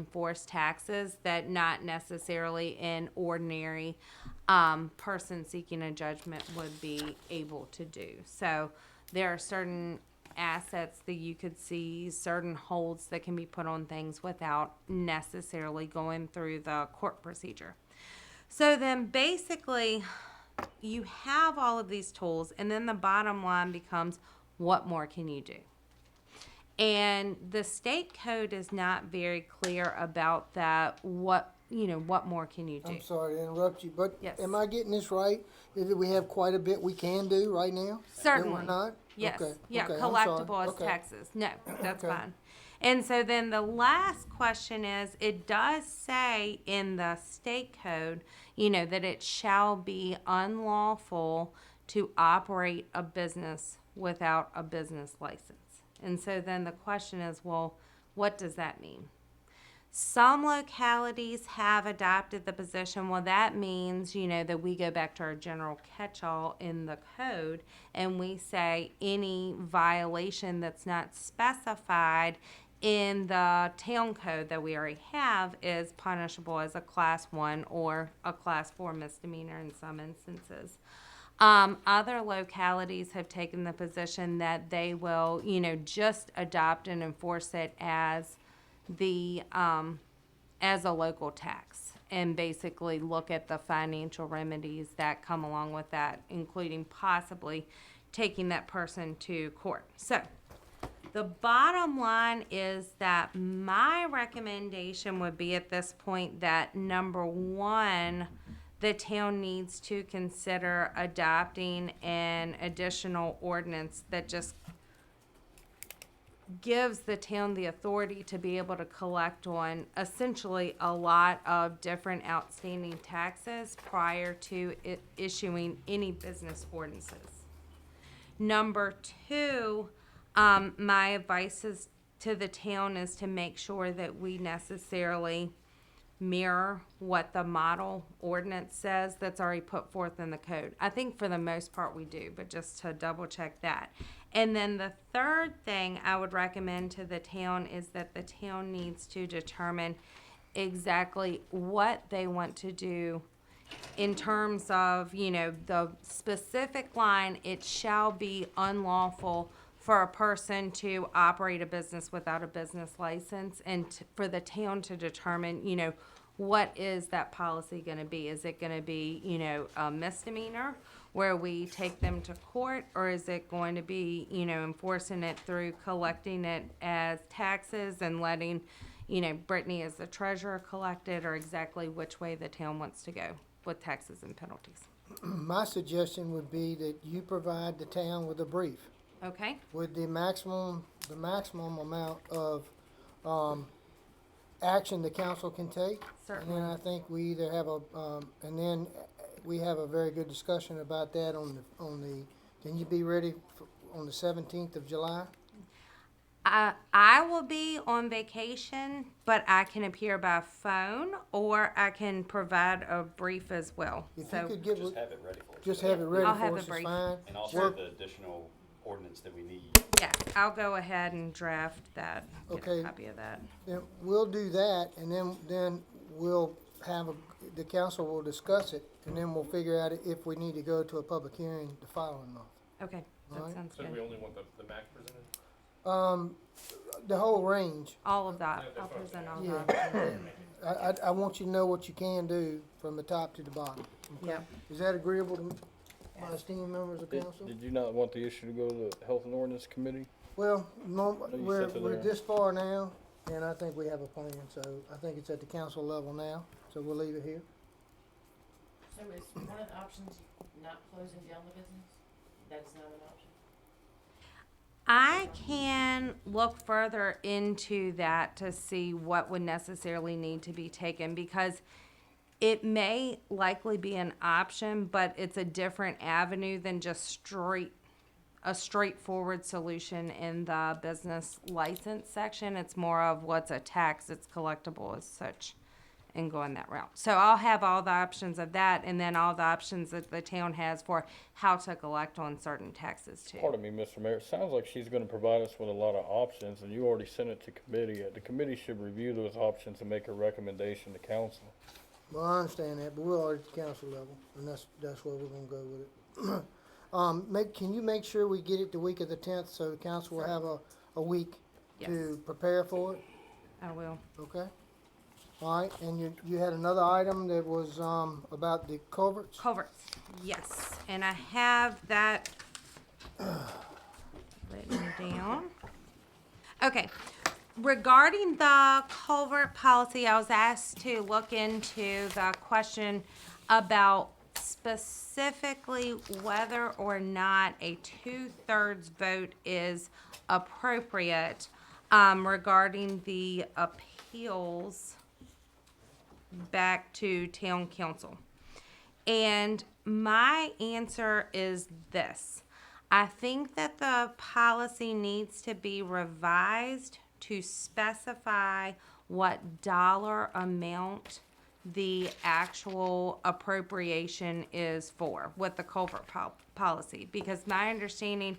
enforce taxes that not necessarily an ordinary person seeking a judgment would be able to do. So there are certain assets that you could see, certain holds that can be put on things without necessarily going through the court procedure. So then basically, you have all of these tools, and then the bottom line becomes, what more can you do? And the state code is not very clear about that. What more can you do? I'm sorry to interrupt you, but Yes. am I getting this right? That we have quite a bit we can do right now? Certainly. That we're not? Yes. Okay. Yeah, Okay, I'm collectible sorry. as Okay. taxes. No, that's Okay. fine. And so then the last question is, it does say in the state code, that it shall be unlawful to operate a business without a business license. And so then the question is, well, what does that mean? Some localities have adopted the position, well, that means, that we go back to our general catch-all in the code and we say any violation that's not specified in the town code that we already have is punishable as a class 1 or a class 4 misdemeanor in some instances. Other localities have taken the position that they will, just adopt and enforce it as as a local tax, and basically look at the financial remedies that come along with that, including possibly taking that person to court. So the bottom line is that my recommendation would be at this point that number one, the town needs to consider adopting an additional ordinance that just gives the town the authority to be able to collect on essentially a lot of different outstanding taxes prior to it issuing any business ordinances. Number two, my advice is to the town is to make sure that we necessarily mirror what the model ordinance says that's already put forth in the code. I think for the most part we do, but just to double check that. And then the third thing I would recommend to the town is that the town needs to determine exactly what they want to do in terms of, the specific line, it shall be unlawful for a person to operate a business without a business license, and for the town to determine, what is that policy going to be? Is it going to be, a misdemeanor where we take them to court, or is it going to be, enforcing it through collecting it as taxes and letting, Brittany as the treasurer collect it, or exactly which way the town wants to go with taxes and penalties? My suggestion would be that you provide the town with a brief Okay? with the maximum amount of, action the council can take. Certainly. And then I think we either have and then we have a very good discussion about that on the, can you be ready on the 17th of July? I will be on vacation, but I can appear by phone, or I can provide a brief as well. If you So, could give, Just have it ready for us. just have it ready I'll for have us, a it's brief. fine. And also Work- the additional ordinance that we need. yeah, I'll go ahead and draft that. Get Okay. a copy of that. Then we'll do that, and then we'll have the council will discuss it, and then we'll figure out if we need to go to a public hearing the following month. Okay, that Alright. sounds So we good. only want the MAC presented? The whole range. All of that. Yeah, I'll that's present all Yeah. that. I want you to know what you can do from the top to the bottom. Okay? Yep. Is that agreeable to my esteemed members of council? Did you not want the issue to go to the Health and Ordinance Committee? Well, you we're sent it there. this far now, and I think we have a plan, so I think it's at the council level now, so we'll leave it here. So is one of the options not closing down the business? That's not an option? I can look further into that to see what would necessarily need to be taken, because it may likely be an option, but it's a different avenue than just a straightforward solution in the business license section. It's more of what's a tax, it's collectible as such. and going that route. So I'll have all the options of that, and then all the options that the town has for how to collect on certain taxes too. Pardon me, Mr. Mayor, it sounds like she's gonna provide us with a lot of options, and you already sent it to committee. The committee should review those options and make a recommendation to council. Well, I understand that, but we're already at the council level, and that's where we're gonna go with it. Can you make sure we get it the week of the 10th, so the council will have a week to Yes, prepare for it, I will. okay? All right, and you had another item that was, about the culverts? Culverts, yes, and I have that written down. Okay, regarding the culvert policy, I was asked to look into the question about specifically whether or not a 2/3 vote is appropriate, regarding the appeals back to town council. And my answer is this. I think that the policy needs to be revised to specify what dollar amount the actual appropriation is for with the culvert policy. Because my understanding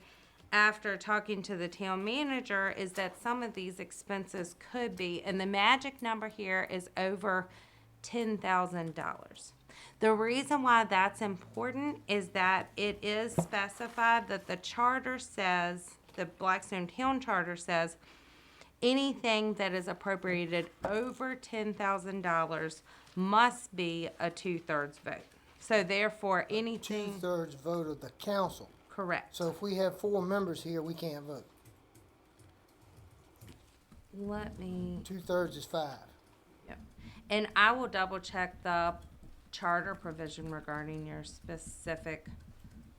after talking to the town manager is that some of these expenses could be, and the magic number here is over $10,000. The reason why that's important is that it is specified that the charter says, the Blackstone Town Charter says, anything that is appropriated over $10,000 must be a 2/3 vote. So therefore, anything, 2/3 vote of the council. correct. So if we have 4 members here, we can't vote. Let me, 2/3 is 5. yep. And I will double check the charter provision regarding your specific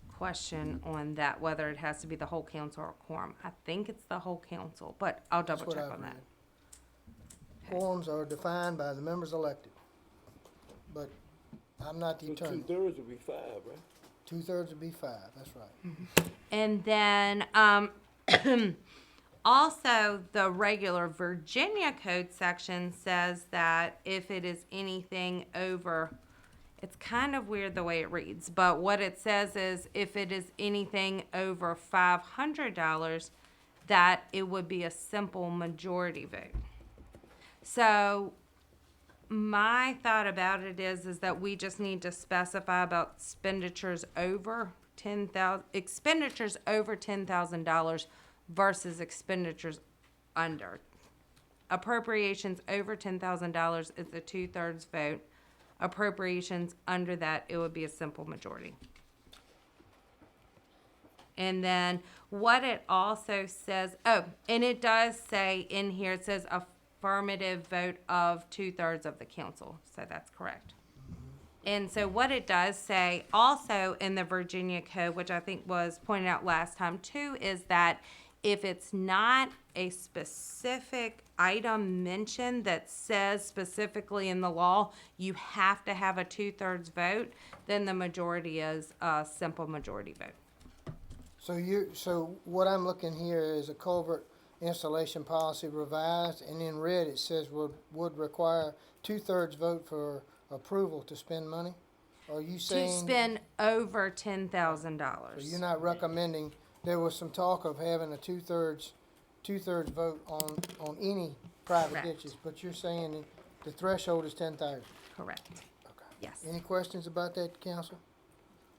question on that, whether it has to be the whole council or quorum. I think it's the whole council, but I'll That's double what check I've on that. read. Quorums are defined by the members elected. But I'm not the So attorney. 2/3 would be 5, right? 2/3 would be 5, that's right. And then, also, the regular Virginia code section says that if it is anything over, it's kind of weird the way it reads, but what it says is if it is anything over $500, that it would be a simple majority vote. So my thought about it is that we just need to specify about expenditures over $10,000 versus expenditures under. Appropriations over $10,000 is a 2/3 vote. Appropriations under that, it would be a simple majority. And then what it also says, oh, and it does say in here, it says affirmative vote of 2/3 of the council, so that's correct. And so what it does say also in the Virginia code, which I think was pointed out last time too, is that if it's not a specific item mentioned that says specifically in the law, you have to have a 2/3 vote, then the majority is a simple majority vote. So what I'm looking here is a culvert installation policy revised, and in red it says would require 2/3 vote for approval to spend money? Are you To saying? spend over So $10,000. you're not recommending, there was some talk of having a 2/3 vote on any private Correct. ditches, but you're saying that the threshold is 10,000. Correct. Okay. Yes. Any questions about that, council?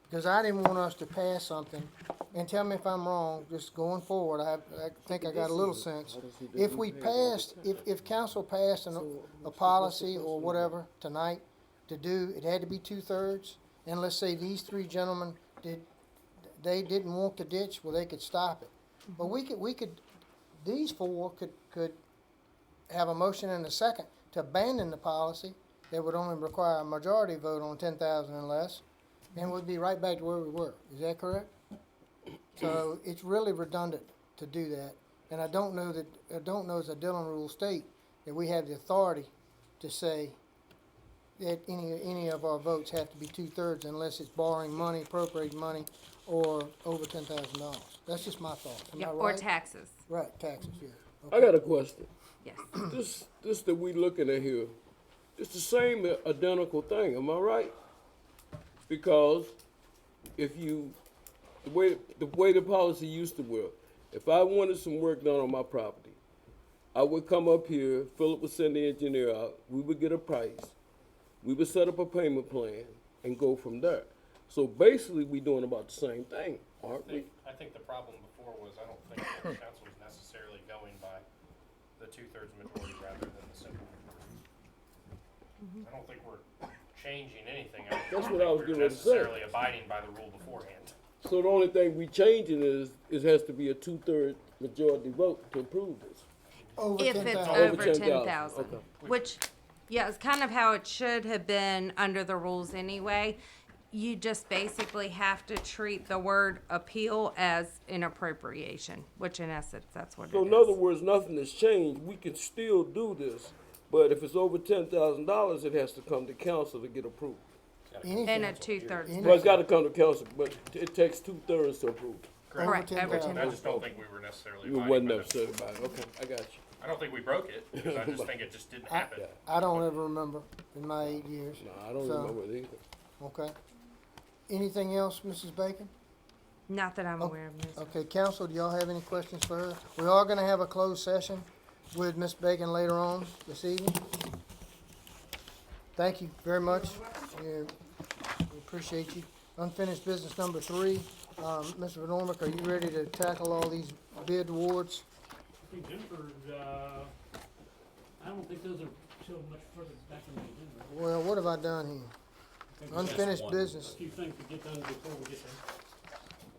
Because I didn't want us to pass something, and tell me if I'm wrong, just going forward, I think I got a little sense. If we passed, if council passed a policy or whatever tonight to do, it had to be 2/3, and let's say these 3 gentlemen they didn't want the ditch, well, they could stop it. But we could, these 4 could have a motion and a second to abandon the policy that would only require a majority vote on 10,000 and less, and we'd be right back to where we were. Is that correct? So it's really redundant to do that, and I don't know as the Dillon rules state that we have the authority to say that any of our votes have to be 2/3 unless it's borrowing money, appropriating money, or over $10,000. That's just my thought. Am I Yeah, right? or taxes. Right, taxes, yeah. I got a question. Yes. This that we looking at here, It's the same identical thing, am I right? Because if you, the way the policy used to work, if I wanted some work done on my property, I would come up here, Philip would send the engineer out, we would get a price, we would set up a payment plan and go from there. So basically, we doing about the same thing, aren't we? I think the problem before was, I don't think the council was necessarily going by the two-thirds majority rather than the simple majority. I don't think we're changing anything. That's don't what I think was we're getting ready to say. necessarily abiding by the rule beforehand. So the only thing we changing is, it has to be a two-third majority vote to approve this. Over If 10,000. it's Over over 10,000, 10,000, okay. which, yeah, it's kind of how it should have been under the rules anyway. You just basically have to treat the word appeal as an appropriation, which in essence, that's what it So in other is. words, nothing has changed, we can still do this, but if it's over $10,000, it has to come to council to get approved. Any And a council. two-thirds. Any- Well, it's gotta come to council, but it takes two-thirds to approve. Correct, over 10,000. I just don't think we were necessarily It abiding wasn't by the, necessary about it, okay, I got you. I don't think we broke it, because I just think it just didn't happen. I don't ever remember in my 8 years. No, I don't So- remember it either. Okay. Anything else, Mrs. Bacon? Not that I'm aware of, Ms. Okay, council, do y'all have any questions for her? We are gonna have a closed session with Ms. Bacon later on this evening. Thank you very much. Yeah, we appreciate you. Unfinished business number 3. Mr. Normick, are you ready to tackle all these bid awards? I think Jennifer's, I don't think those are till much further back in the agenda. Well, what have I done here? I think we got Unfinished business, a few things to get done before we get there,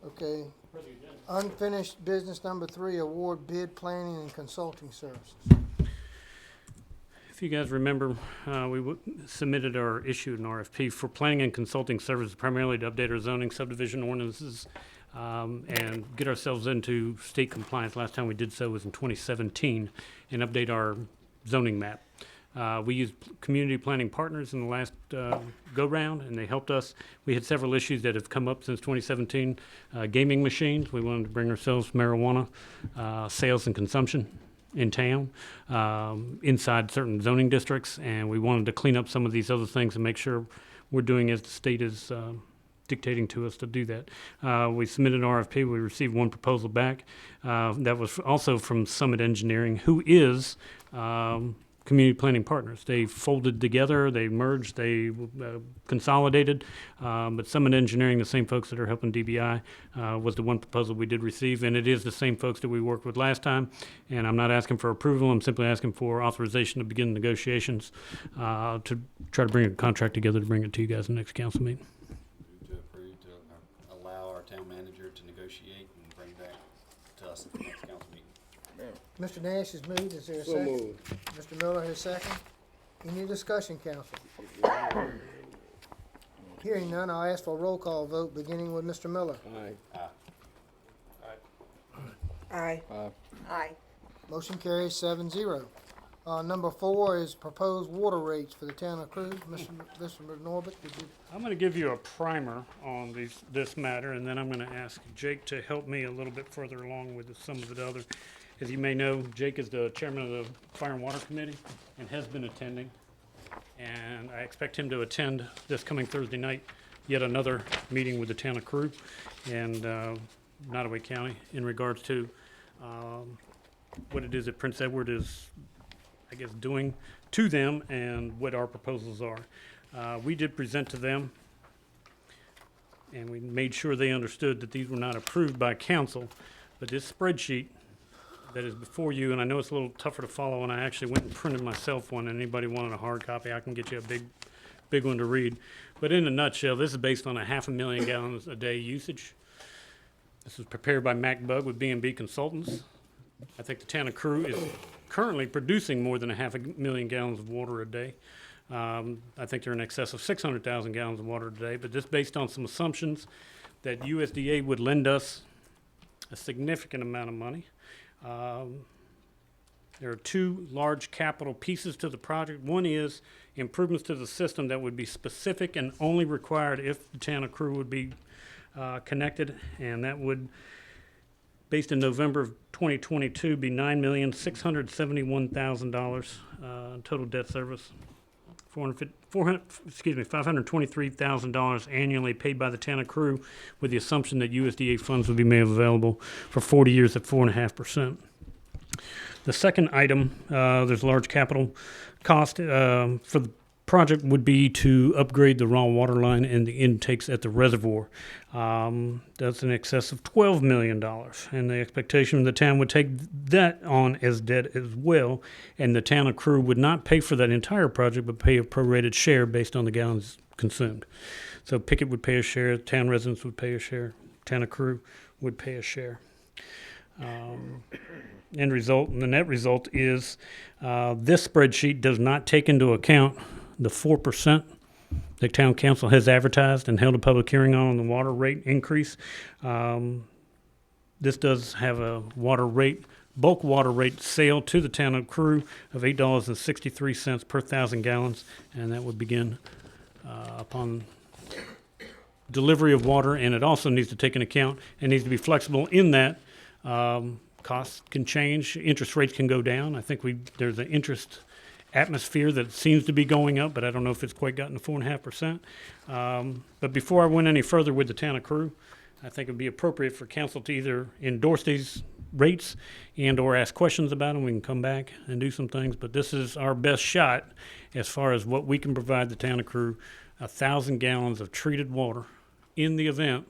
okay. for the agenda. Unfinished business number 3, award bid planning and consulting services. If you guys remember, we submitted or issued an RFP for planning and consulting services, primarily to update our zoning subdivision ordinances and get ourselves into state compliance. Last time we did so was in 2017, and update our zoning map. We used community planning partners in the last go-round, and they helped us. We had several issues that have come up since 2017. Gaming machines, we wanted to bring ourselves marijuana sales and consumption in town, inside certain zoning districts, and we wanted to clean up some of these other things and make sure we're doing as the state is dictating to us to do that. We submitted an RFP. We received one proposal back. That was also from Summit Engineering, who is community planning partners. They folded together, they merged, they consolidated, but Summit Engineering, the same folks that are helping DBI, was the one proposal we did receive, and it is the same folks that we worked with last time, and I'm not asking for approval, I'm simply asking for authorization to begin negotiations to try to bring a contract together to bring it to you guys in the next council meeting. Move to approve to allow our town manager to negotiate and bring back to us at the next council meeting. Mr. Nash has moved, is there a So second? moved. Mr. Miller has second. Any discussion, council? Hearing none, I'll ask for a roll call vote, beginning with Mr. Miller. Aye. Aye. Motion carries 7-0. Number 4 is proposed water rates for the town of Cruz. Mr. Norbert, did you? I'm going to give you a primer on this matter, and then I'm going to ask Jake to help me a little bit further along with some of the other. As you may know, Jake is the chairman of the Fire and Water Committee and has been attending. And I expect him to attend this coming Thursday night, yet another meeting with the town of Crew and Nottaway County in regards to what it is that Prince Edward is, I guess, doing to them and what our proposals are. We did present to them, and we made sure they understood that these were not approved by council, but this spreadsheet that is before you, and I know it's a little tougher to follow, and I actually went and printed myself one, and anybody wanted a hard copy, I can get you a big one to read. But in a nutshell, this is based on 500,000 gallons a day usage. This was prepared by MacBug with B&B Consultants. I think the town of Crew is currently producing more than 500,000 gallons of water a day. I think they're in excess of 600,000 gallons of water a day, but this based on some assumptions that USDA would lend us a significant amount of money. There are two large capital pieces to the project. One is improvements to the system that would be specific and only required if the town of Crew would be connected, and that would, based in November of 2022, be $9,671,000 total debt service $523,000 annually paid by the town of Crew, with the assumption that USDA funds would be made available for 40 years at 4.5%. The second item, there's large capital cost for the project would be to upgrade the raw water line and the intakes at the reservoir. That's in excess of $12 million. And the expectation the town would take that on as debt as well. And the town of Crew would not pay for that entire project, but pay a prorated share based on the gallons consumed. So Pickett would pay a share, town residents would pay a share, town of Crew would pay a share. End result, and the net result is this spreadsheet does not take into account the 4% the town council has advertised and held a public hearing on the water rate increase. This does have a bulk water rate sale to the town of Crew of $8.63 per 1,000 gallons, and that would begin upon delivery of water. And it also needs to take into account and needs to be flexible in that costs can change, interest rates can go down. I think there's an interest atmosphere that seems to be going up, but I don't know if it's quite gotten to 4.5%. But before I went any further with the town of Crew, I think it'd be appropriate for council to either endorse these rates and or ask questions about them. We can come back and do some things, but this is our best shot as far as what we can provide the town of Crew, 1,000 gallons of treated water in the event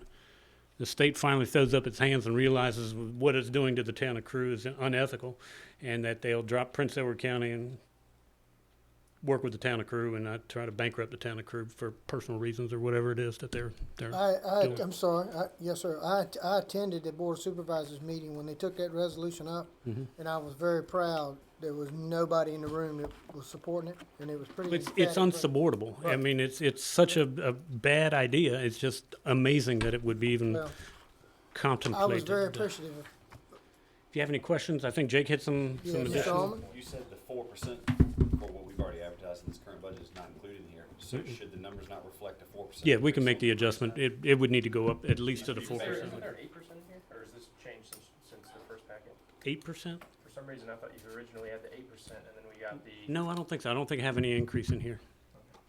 the state finally throws up its hands and realizes what it's doing to the town of Crew is unethical, and that they'll drop Prince Edward County and work with the town of Crew and not try to bankrupt the town of Crew for personal reasons or whatever it is that they're doing. I'm sorry, yes, sir, I attended the Board of Supervisors meeting when they took that resolution up, and I was very proud. There was nobody in the room that was supporting it, and it was pretty. It's emphatic. unsupportable. I mean, it's such a bad idea. It's just amazing that it would be even Well, contemplated. I was very appreciative. If you have any questions, I think Jake had some Yeah, Mr. additional. Almond? You said the 4% for what we've already advertised in this current budget is not included in here. So should the numbers not reflect a 4%? Yeah, we can make the adjustment. It would need to go up at least to the Is 4%. there an 8% in here, or has this changed since the first packet? 8%? For some reason, I thought you originally had the 8%, and then we got the. No, I don't think so. I don't think I have any increase in here.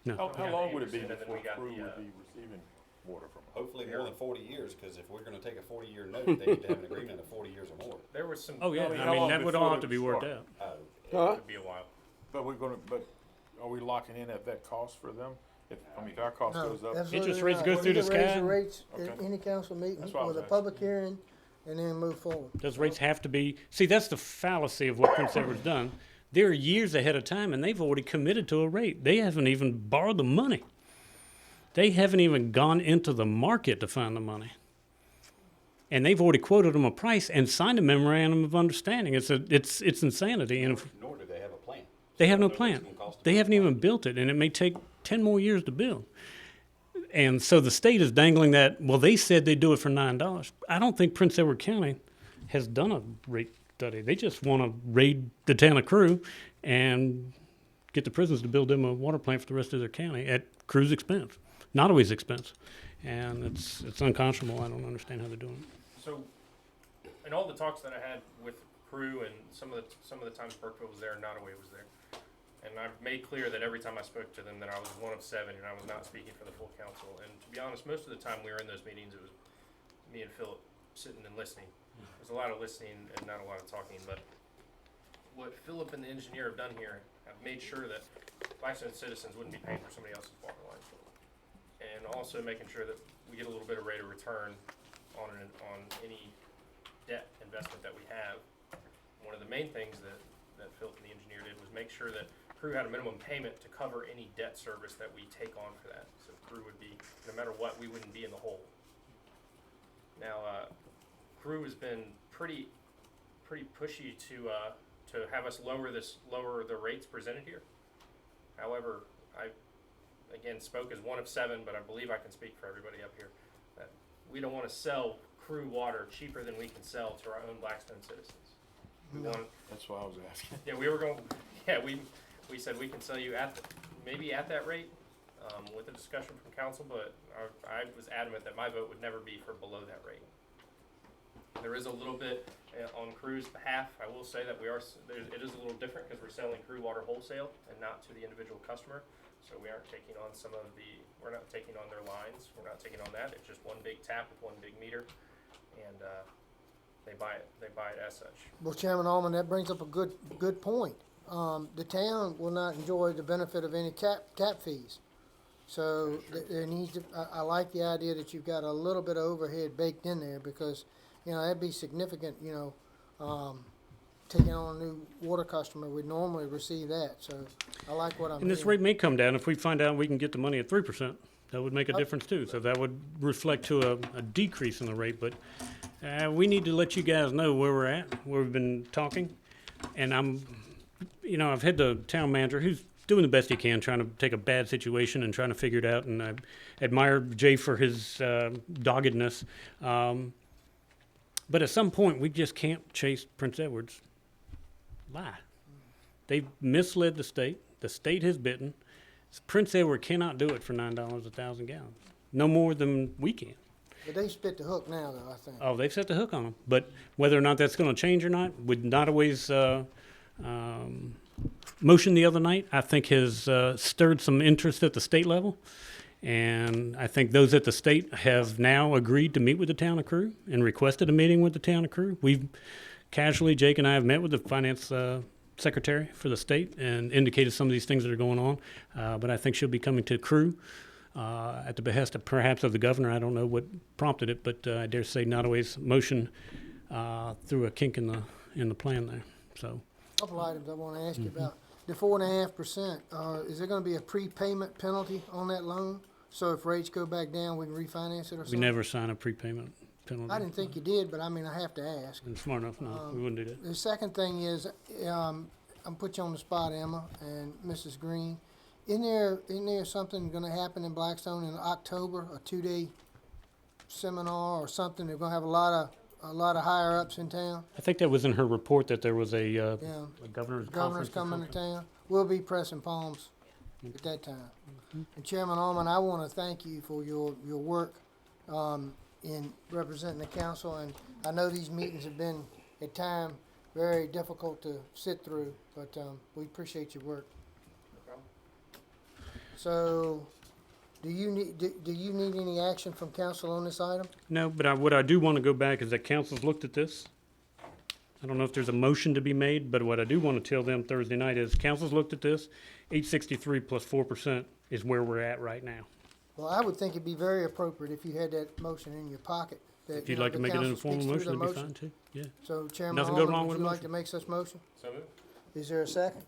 No. How long would it be 8%, and then before we got Crew the, would be receiving water from us? Hopefully more than 40 years, because if we're gonna take a 40-year note, they need to have an agreement of 40 years or more. There was some. Oh, yeah. I mean, I how mean, long that would all before have to it be worked start? out. Huh? It would be a while. But are we locking in at that cost for them? If our cost No, goes up? absolutely Interest rates not. go We through can the raise sky? the rates at Okay. any council meeting That's what I with was a public hearing, and then move forward. Those rates have to be, see, that's the fallacy of what Prince Edward's done. They're years ahead of time, and they've already committed to a rate. They haven't even borrowed the money. They haven't even gone into the market to find the money. And they've already quoted them a price and signed a memorandum of understanding. It's insanity. And if, Nor do they have a plan. they have no Know what it's plan. gonna cost They them. haven't even built it, and it may take 10 more years to build. And so the state is dangling that, well, they said they'd do it for $9. I don't think Prince Edward County has done a rate study. They just want to raid the town of Crew and get the prisons to build them a water plant for the rest of their county at Crew's expense, Nottawa's expense. And it's unconscionable. I don't understand how they're doing it. So, in all the talks that I had with Crew and some of the times Burkeville was there and Nottaway was there, and I've made clear that every time I spoke to them that I was one of 7 and I was not speaking for the full council. And to be honest, most of the time we were in those meetings, it was me and Philip sitting and listening. There's a lot of listening and not a lot of talking, but what Philip and the engineer have done here have made sure that Blackstone citizens wouldn't be paying for somebody else's water line. And also making sure that we get a little bit of rate of return on any debt investment that we have. One of the main things that Philip and the engineer did was make sure that Crew had a minimum payment to cover any debt service that we take on for that. So Crew would be, no matter what, we wouldn't be in the hole. Now, Crew has been pretty pushy to have us lower the rates presented here. However, I again spoke as one of 7, but I believe I can speak for everybody up here. That we don't want to sell Crew water cheaper than we can sell to our own Blackstone citizens. We want, That's why I was asking. yeah, we were going, yeah, we said we can sell you maybe at that rate, with a discussion from council, but I was adamant that my vote would never be for below that rate. There is a little bit on Crew's behalf. I will say that it is a little different because we're selling Crew water wholesale and not to the individual customer. So we aren't taking on we're not taking on their lines. We're not taking on that. It's just one big tap with one big meter, and they buy it as such. Well, Chairman Allman, that brings up a good point. The town will not enjoy the benefit of any tap fees. So there needs to, I like the idea that you've got a little bit of overhead baked in there because, that'd be significant, taking on a new water customer, we'd normally receive that, so I like what I'm hearing. And this rate may come down if we find out we can get the money at 3%. That would make a difference too. So that would reflect to a decrease in the rate, but we need to let you guys know where we're at, where we've been talking. And I've had the town manager who's doing the best he can, trying to take a bad situation and trying to figure it out. And I admire Jay for his doggedness. But at some point, we just can't chase Prince Edward's lie. They've misled the state. The state has bitten. Prince Edward cannot do it for $9 a thousand gallons. No more than we can. But they spit the hook now, though, I think. Oh, they've set the hook on them. But whether or not that's going to change or not, with Nottaway's motion the other night, I think has stirred some interest at the state level. And I think those at the state have now agreed to meet with the town of Crew and requested a meeting with the town of Crew. We've casually, Jake and I have met with the finance secretary for the state and indicated some of these things that are going on. But I think she'll be coming to Crew at the behest of perhaps of the governor. I don't know what prompted it, but I dare say Nottaway's motion threw a kink in the plan there. So. Couple items I want to ask you about. The 4.5%, is there going to be a prepayment penalty on that loan? So if rates go back down, we can refinance it or something? We never sign a prepayment penalty. I didn't think you did, but I mean, I have to ask. And smart enough, no, we wouldn't do that. The second thing is, I'm put you on the spot, Emma and Mrs. Green. Isn't there something gonna happen in Blackstone in October, a 2-day seminar or something? They're gonna have a lot of higher ups in town. I think that was in her report that there was a Yeah, governor's governor's conference or coming to something. town. We'll be pressing palms at that time. And Chairman Allman, I wanna thank you for your work, in representing the council. And I know these meetings have been, at times, very difficult to sit through, but, we appreciate your work. So, do you need any action from council on this item? No, but what I do want to go back is that council's looked at this. I don't know if there's a motion to be made, but what I do want to tell them Thursday night is council's looked at this. 863 plus 4% is where we're at right now. Well, I would think it'd be very appropriate if you had that motion in your pocket. That, If you'd you know, like to the make it in a council formal speaks through motion, the that'd be fine too. Yeah. So Chairman Nothing go Allman, wrong would with you a like to motion. make such motion? So moved. Is there a second?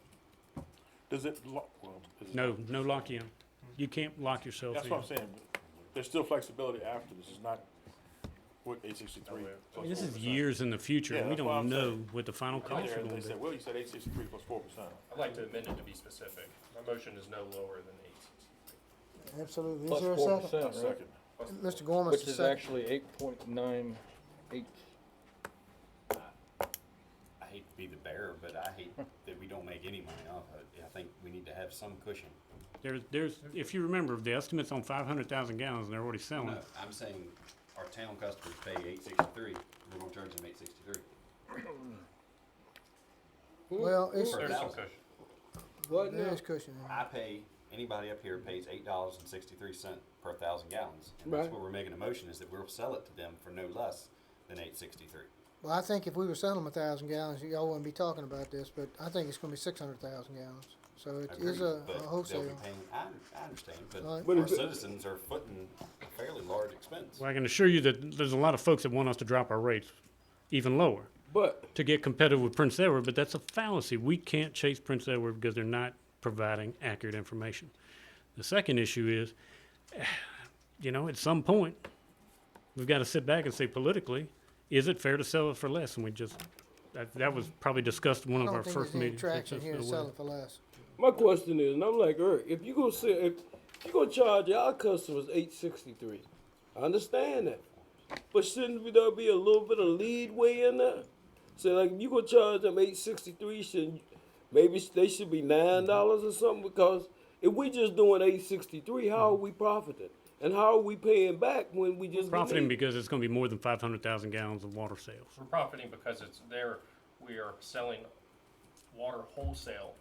Does it, is it? No lock in. You can't lock yourself That's in. what I'm saying. There's still flexibility after this. It's not with 863. I mean, this is years in the future. Yeah, We that's what don't I'm know saying. what the final Right costs there, are going they to said, be. well, you said 863 plus 4%. I'd like to amend it to be specific. My motion is no lower than 863. Absolutely. Is Plus there a 4%, second? I'll second. Mr. Gorman, Which is is second. actually 8.98. I hate to be the bearer, but I hate that we don't make any money off of it. I think we need to have some cushion. There's, if you remember, the estimate's on 500,000 gallons, and they're already selling. No, I'm saying our town customers pay 863. We're gonna charge them 863. Well, it's, Per There's some thousand. cushion. there is cushion in there. I pay, anybody up here pays $8.63 per 1,000 gallons. And Right. that's what we're making a motion, is that we'll sell it to them for no less than 863. Well, I think if we were selling 1,000 gallons, y'all wouldn't be talking about this, but I think it's gonna be 600,000 gallons. So it is Agreed, a but they'll wholesale. be paying, I understand, but Right. But our if it- citizens are footing a fairly large expense. Well, I can assure you that there's a lot of folks that want us to drop our rates even lower But to get competitive with Prince Edward, but that's a fallacy. We can't chase Prince Edward because they're not providing accurate information. The second issue is, at some point, we've got to sit back and say politically, is it fair to sell it for less? And that was probably discussed in one I of our don't think first there's any meetings. traction That's here to just the sell way- it for less. my question is, and I'm like, Eric, if you gonna charge our customers 863, I understand that, but shouldn't there be a little bit of leadway in there? So like, if you gonna charge them 863, maybe they should be $9 or something? Because if we just doing 863, how are we profiting? And how are we paying back when we just Profiting believe- because it's gonna be more than 500,000 gallons of water sales. We're profiting because it's there, we are selling water wholesale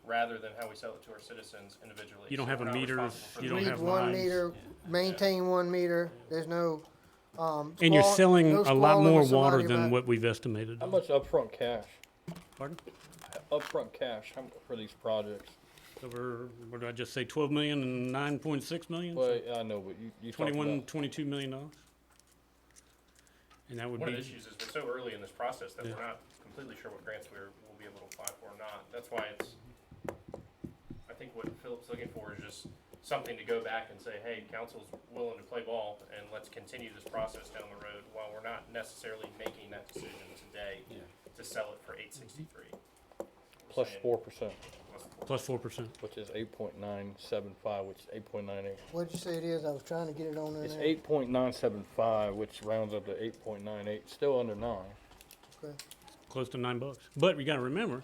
rather than how we sell it to our citizens individually. You don't So have we're a not meters, responsible for you the don't Read have one lines. meter, maintain 1 meter, there's no, And you're squall- selling no a lot squalling more with water somebody than about- what we've estimated. How much upfront cash? Pardon? Upfront cash, for these projects? Over, what did I just say, 12 million and 9.6 million? Well, I know, but you talked 21, about, $22 million. And that would One of the be, issues is we're so early in this process that Yeah. we're not completely sure what grants we'll be able to apply for or not. That's why it's, I think what Philip's looking for is just something to go back and say, hey, council's willing to play ball and let's continue this process down the road while we're not necessarily making that decision today Yeah. to sell it for $8.63. plus 4%, plus 4%. which is 8.975, which is 8.98. what'd you say it is? I was trying to get it on there It's now. 8.975, which rounds up to 8.98, still under 9. Okay. Close to $9. But we gotta remember,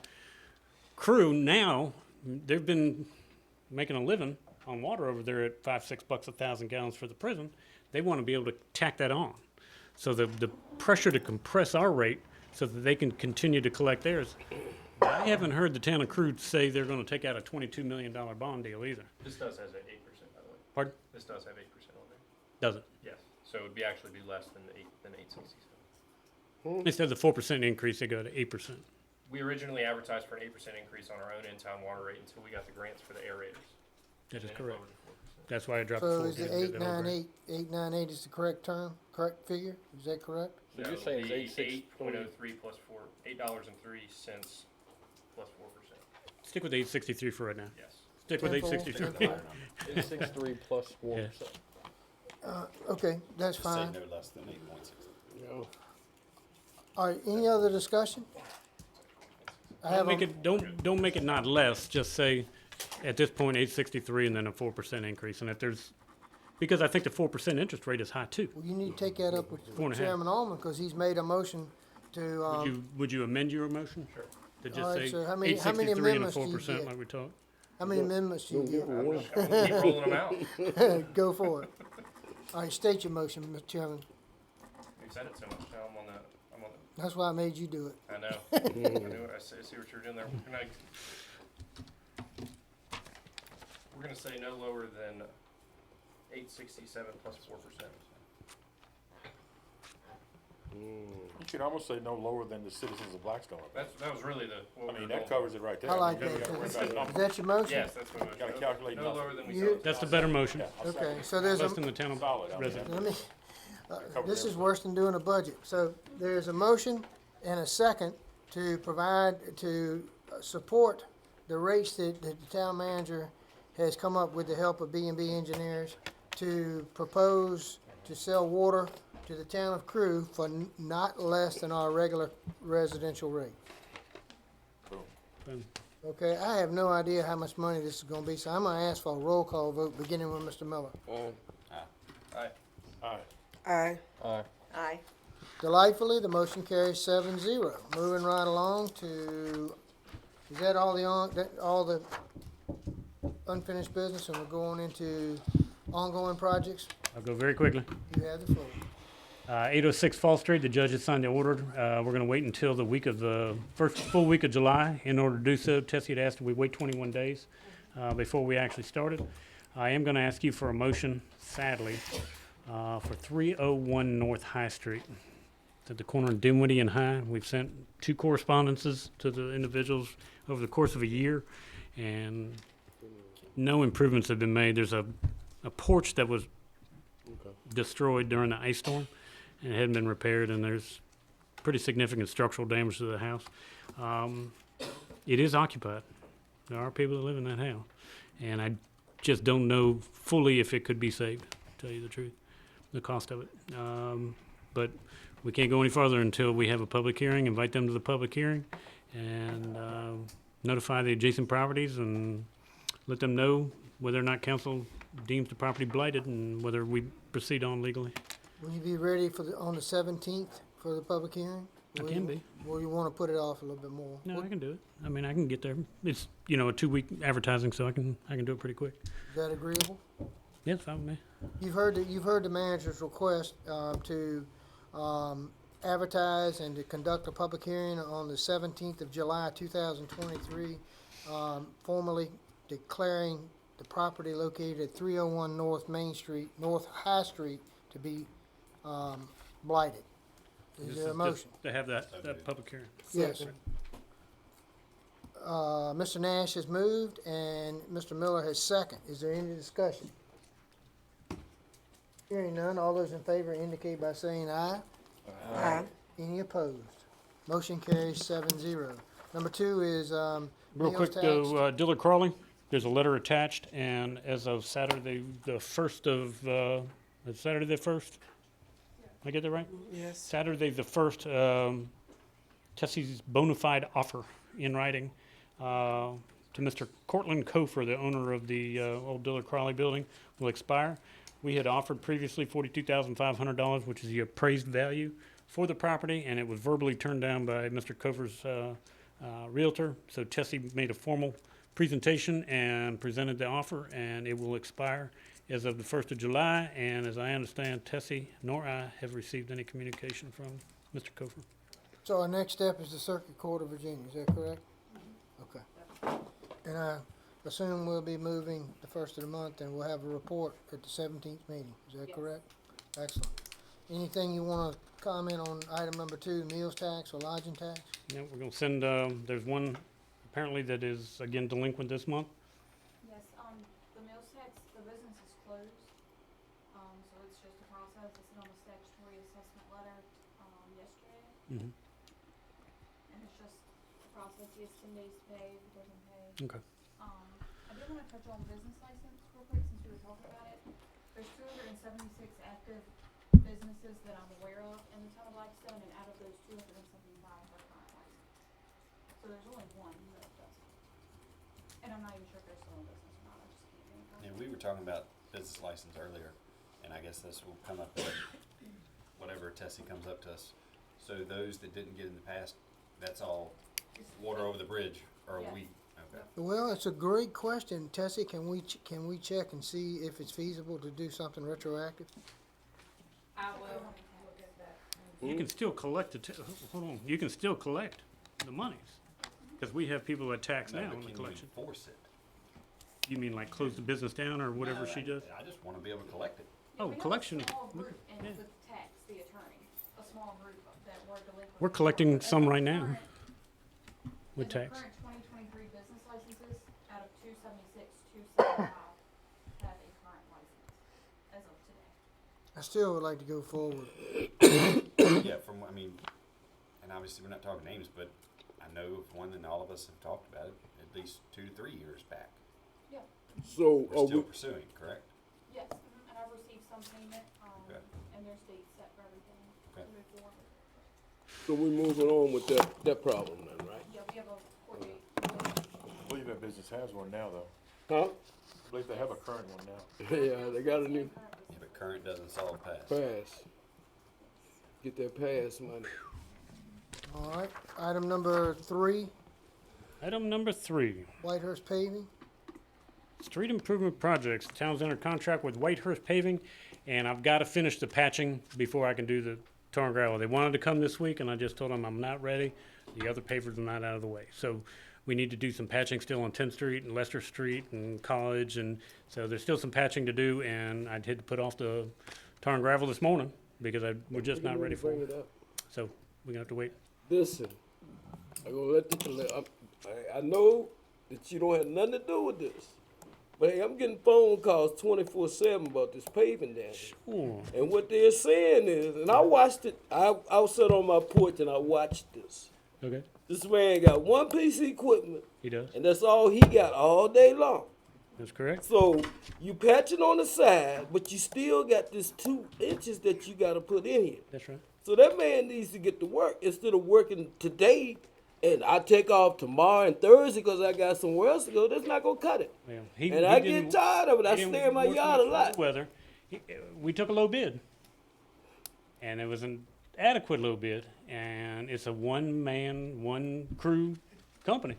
Crew now, they've been making a living on water over there at $5-6 a thousand gallons for the prison. They wanna be able to tack that on. So the pressure to compress our rate so that they can continue to collect theirs. I haven't heard the town of Crew say they're gonna take out a $22 million bond deal either. This does has an 8%, by the way. Pardon? This does have 8% on there. Does it? Yes. So it would be actually be less than 8.67. Instead of the 4% increase, they go to 8%. We originally advertised for an 8% increase on our own in-town water rate until we got the grants for the aerators. That is And then it correct. lowered to 4%. That's why I dropped So the is 4. it 898 is the correct term, correct figure? Is that correct? So you're saying it's 8.03 plus $8.03 plus 4%. Stick with 863 for right now. Yes. Stick with 863. 863 plus 4%. Okay, that's Just say fine. no less than 8.6. All right, any other discussion? I have Don't make a, it, don't make it not less, just say, at this point, 863 and then a 4% increase. And if there's, because I think the 4% interest rate is high too. well, you need to take that up with 4.5. Chairman Allman, because he's made a motion to, Would you amend your motion? Sure. To All just right, say so how many 863 and a amendments do you 4% get? like we talked? how many amendments do you Keep rolling them out. Go for it. All right, state your motion, Mr. Chairman. You said it so much now. I'm on the. That's why I made you do it. I know. I knew. I see what you're doing there. We're gonna say no lower than 867 plus 4%. You could almost say no lower than the citizens of Blackstone. That was really the. What I we mean, were that going covers it right there. I like mean, you that. gotta worry Is about numbers. that your motion? Yes, that's what it was. Gotta calculate No nothing. lower than we You- sell it. That's the better motion. Yeah, I'll Okay, second it. so there's Less a, than the town Solid, I mean, resident. let me, covers this is everything. worse than doing a budget. So there's a motion and a second to provide, to support the rates that the town manager has come up with the help of B&B engineers to propose to sell water to the town of Crew for not less than our regular residential rate. Boom. Okay, I have no idea how much money this is gonna be, so I'm gonna ask for a roll call vote, beginning with Mr. Miller. Aye. Aye. Aye. Aye. Aye. Delightfully, the motion carries 7-0. Moving right along to, is that all the unfinished business, and we're going into ongoing projects? I'll go very quickly. You have the floor. 806 Fall Street, the judge has signed the order. We're gonna wait until the week of the first full week of July in order to do so. Tessie had asked that we wait 21 days before we actually started. I am gonna ask you for a motion, sadly, for 301 North High Street. It's at the corner of Dinwiddie and High. We've sent 2 correspondences to the individuals over the course of a year, and no improvements have been made. There's a porch that was destroyed during the ice storm, and it hadn't been repaired, and there's pretty significant structural damage to the house. It is occupied. There are people that live in that house, and I just don't know fully if it could be saved, to tell you the truth, the cost of it. But we can't go any farther until we have a public hearing, invite them to the public hearing, and notify the adjacent properties and let them know whether or not council deems the property blighted and whether we proceed on legally. Will you be ready on the 17th for the public hearing? I can be. Or you wanna put it off a little bit more? No, I can do it. I mean, I can get there. It's, a 2-week advertising, so I can do it pretty quick. Is that agreeable? Yes, fine with me. You've heard the manager's request, to, advertise and to conduct a public hearing on the 17th of July, 2023, formally declaring the property located at 301 North Main Street, North High Street, to be, blighted. Is This there a just motion? To have that public hearing. Yes. Mr. Nash has moved and Mr. Miller has second. Is there any discussion? Hearing none, all those in favor indicate by saying aye. Aye. Any opposed? Motion carries 7-0. Number 2 is, Real meals quick, tax. though, Dillard Crawley, there's a letter attached, and as of Saturday, the first of, is Saturday the first? I get that right? Yes. Saturday the first, Tessie's bona fide offer in writing, to Mr. Cortland Kofer, the owner of the, old Dillard Crawley building, will expire. We had offered previously $42,500, which is the appraised value for the property, and it was verbally turned down by Mr. Kofer's realtor. So Tessie made a formal presentation and presented the offer, and it will expire as of the 1st of July. And as I understand, Tessie nor I have received any communication from Mr. Kofer. So our next step is the Circuit Court of Virginia, is that correct? Okay. And I assume we'll be moving the first of the month and we'll have a report at the 17th meeting, is that correct? Excellent. Anything you wanna comment on item number 2, meals tax or lodging tax? Yeah, we're gonna send, there's one apparently that is again delinquent this month. Yes, the meals tax, the business is closed, so it's just a process, it's on a statutory assessment letter, yesterday, Mhm. and it's just a process, he has 10 days to pay, if he doesn't pay. Okay. I did wanna touch on business license real quick, since we were talking about it. There's 276 active businesses that I'm aware of in the town of Blackstone, and out of those, 275 are current licensed. So there's only one that doesn't. And I'm not even sure if they're still in business or not, I just can't think of it. And we were talking about business license earlier, and I guess this will come up in whatever Tessie comes up to us. So those that didn't get in the past, that's all water over the bridge, or Yeah. we, okay. Well, it's a great question. Tessie, can we check and see if it's feasible to do something retroactive? I will look at that. You can still collect hold on, you can still collect the monies, because we have people that tax No, now but in the can you collection. enforce it? You mean like close the business down or whatever No, she does? I just wanna be able to collect it. Oh, We have a collection. small we group, could- and yeah. with tax, the attorney, a small group that were delinquent. We're before, collecting but some in the right now current- with in tax. the current 2023 business licenses, out of 276, 275 have a current license as of today. I still would like to go forward. Yeah, I mean, and obviously we're not talking names, but I know of one that all of us have talked about it at least 2 to 3 years back. Yeah, So, We're still pursuing, correct? yes, and I've received some payment, Okay. and there's dates set for everything to Okay. move forward. so we moving on with that problem then, right? Yeah, we have a court date. I believe that business has one now, though. Huh? I believe they have a current one now. Yeah, they got a new Yeah, but current doesn't solve past. pass. Get that pass money. All right, item number 3, Item number 3. Whitehurst paving. Street improvement projects. The town's under contract with Whitehurst Paving, and I've got to finish the patching before I can do the tar and gravel. They wanted to come this week, and I just told them I'm not ready. The other pavers are not out of the way. So we need to do some patching still on 10th Street and Lester Street and College, and so there's still some patching to do, and I had to put off the tar and gravel this morning because we're just not ready for Bring it. it up. So we're gonna have to wait. Listen, I'm gonna I know that you don't have nothing to do with this, but hey, I'm getting phone calls 24/7 about this paving down here. Oh, And what they're saying is, and I watched it, I was sat on my porch and I watched this. okay. This man got one piece of equipment, He does. and that's all he got all day long. That's correct. So you patching on the side, but you still got this 2 inches that you gotta put in here. That's right. So that man needs to get to work instead of working today and I take off tomorrow and Thursday because I got somewhere else to go. That's not gonna cut it. Well, And I get tired of it. I he didn't stay in my work yard a much lot. for the Weather. We took a low bid, and it was an adequate low bid, and it's a one-man, one-crew company.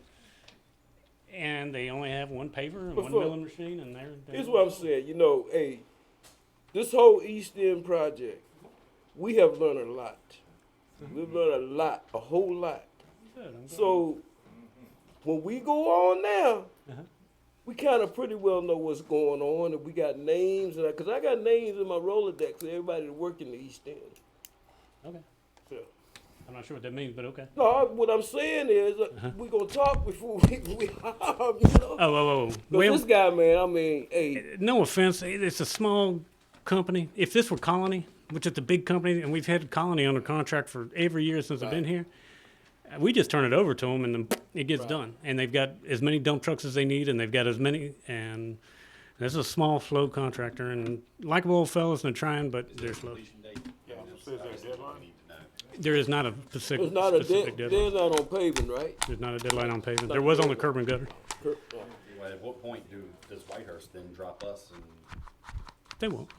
And they only have one paver and But one for- milling machine, and they're. Here's what I'm saying, you know, hey, this whole East End project, we have learned a lot. We've learned a lot, a whole lot. Good, I'm glad. So when we go on now, Uh-huh. we kind of pretty well know what's going on, and we got names, and because I got names in my Rolodex of everybody that work in the East End. Okay. Yeah. I'm not sure what that means, but okay. No, what I'm saying is we gonna talk before we harm, you know. Oh. 'Cause Well, this guy, man, I mean, hey, no offense, it's a small company. If this were Colony, which is a big company, and we've had Colony under contract for every year since I've been here, we just turn it over to them and then it gets done. And they've got as many dump trucks as they need, and they've got as many. And this is a small, slow contractor, and likable old fellas, and they're trying, but they're slow. Completion date? Yeah, That's so is there a obviously what deadline? we need to know. There is not a specific, there's not a specific deadline. there's not on paving, right? There's not a deadline on paving. There was on the curb and gutter. Well, at what point does Whitehurst then drop us and They won't.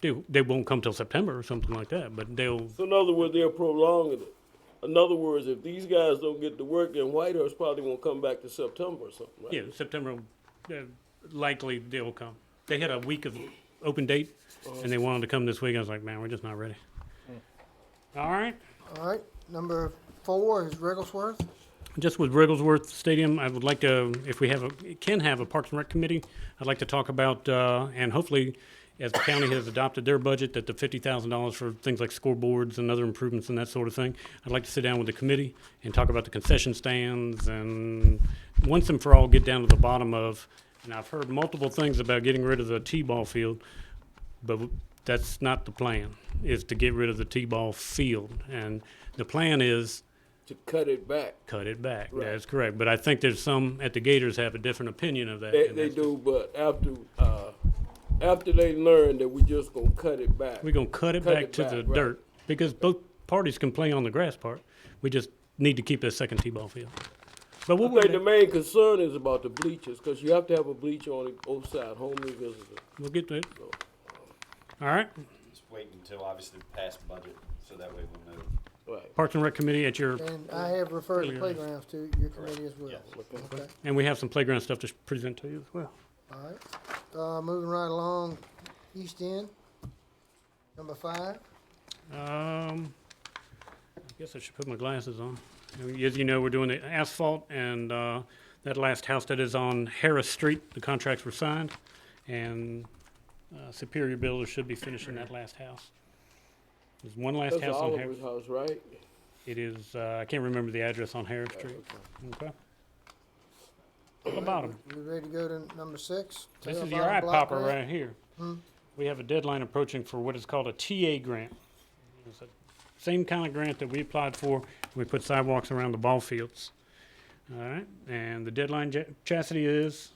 They won't come till September or something like that, but they'll. So in other words, they're prolonging it. In other words, if these guys don't get to work, then Whitehurst probably won't come back to September or something, right? Yeah, September, likely they'll come. They had a week of open date, and they wanted to come this week. I was like, man, we're just not ready. All right. All right, number 4 is Rigglesworth. Just with Rigglesworth Stadium, I would like to, if we can have a Parks and Rec committee, I'd like to talk about, and hopefully, as the county has adopted their budget, that the $50,000 for things like scoreboards and other improvements and that sort of thing, I'd like to sit down with the committee and talk about the concession stands and once and for all get down to the bottom of, and I've heard multiple things about getting rid of the T-ball field, but that's not the plan, is to get rid of the T-ball field. And the plan is To cut it back. cut it back. Right. That's correct. But I think there's some at the Gators have a different opinion of that. They, and they that's do, but after they learn that we just gonna cut it back. We're gonna cut it Cut back it to back, the right. dirt, because both parties can play on the grass part. We just need to keep that second T-ball field. But I we'll think work the that. main concern is about the bleachers, because you have to have a bleacher on both sides, home and visitor. We'll get to it. All right. just wait until obviously pass budget, so that way we'll know. Right. Parks and Rec Committee at your, And I have referred to Playgrounds. playgrounds to your committee as well. Yes. Okay, and we have some playground stuff to present to you as well. all right. Moving right along, East End, number 5. I guess I should put my glasses on. As you know, we're doing the asphalt, and that last house that is on Harris Street, the contracts were signed, and Superior Builders should be finishing that last house. There's one last That's house on Harris. Oliver's house, right? It is, I can't remember the address on Harris Street. Okay. At the bottom. We ready to go to number 6? This Tail is your bottom eye block popper grant? right here. Hmm. We have a deadline approaching for what is called a TA grant. It's the same kind of grant that we applied for. We put sidewalks around the ball fields. All right, and the deadline, Chastity, is?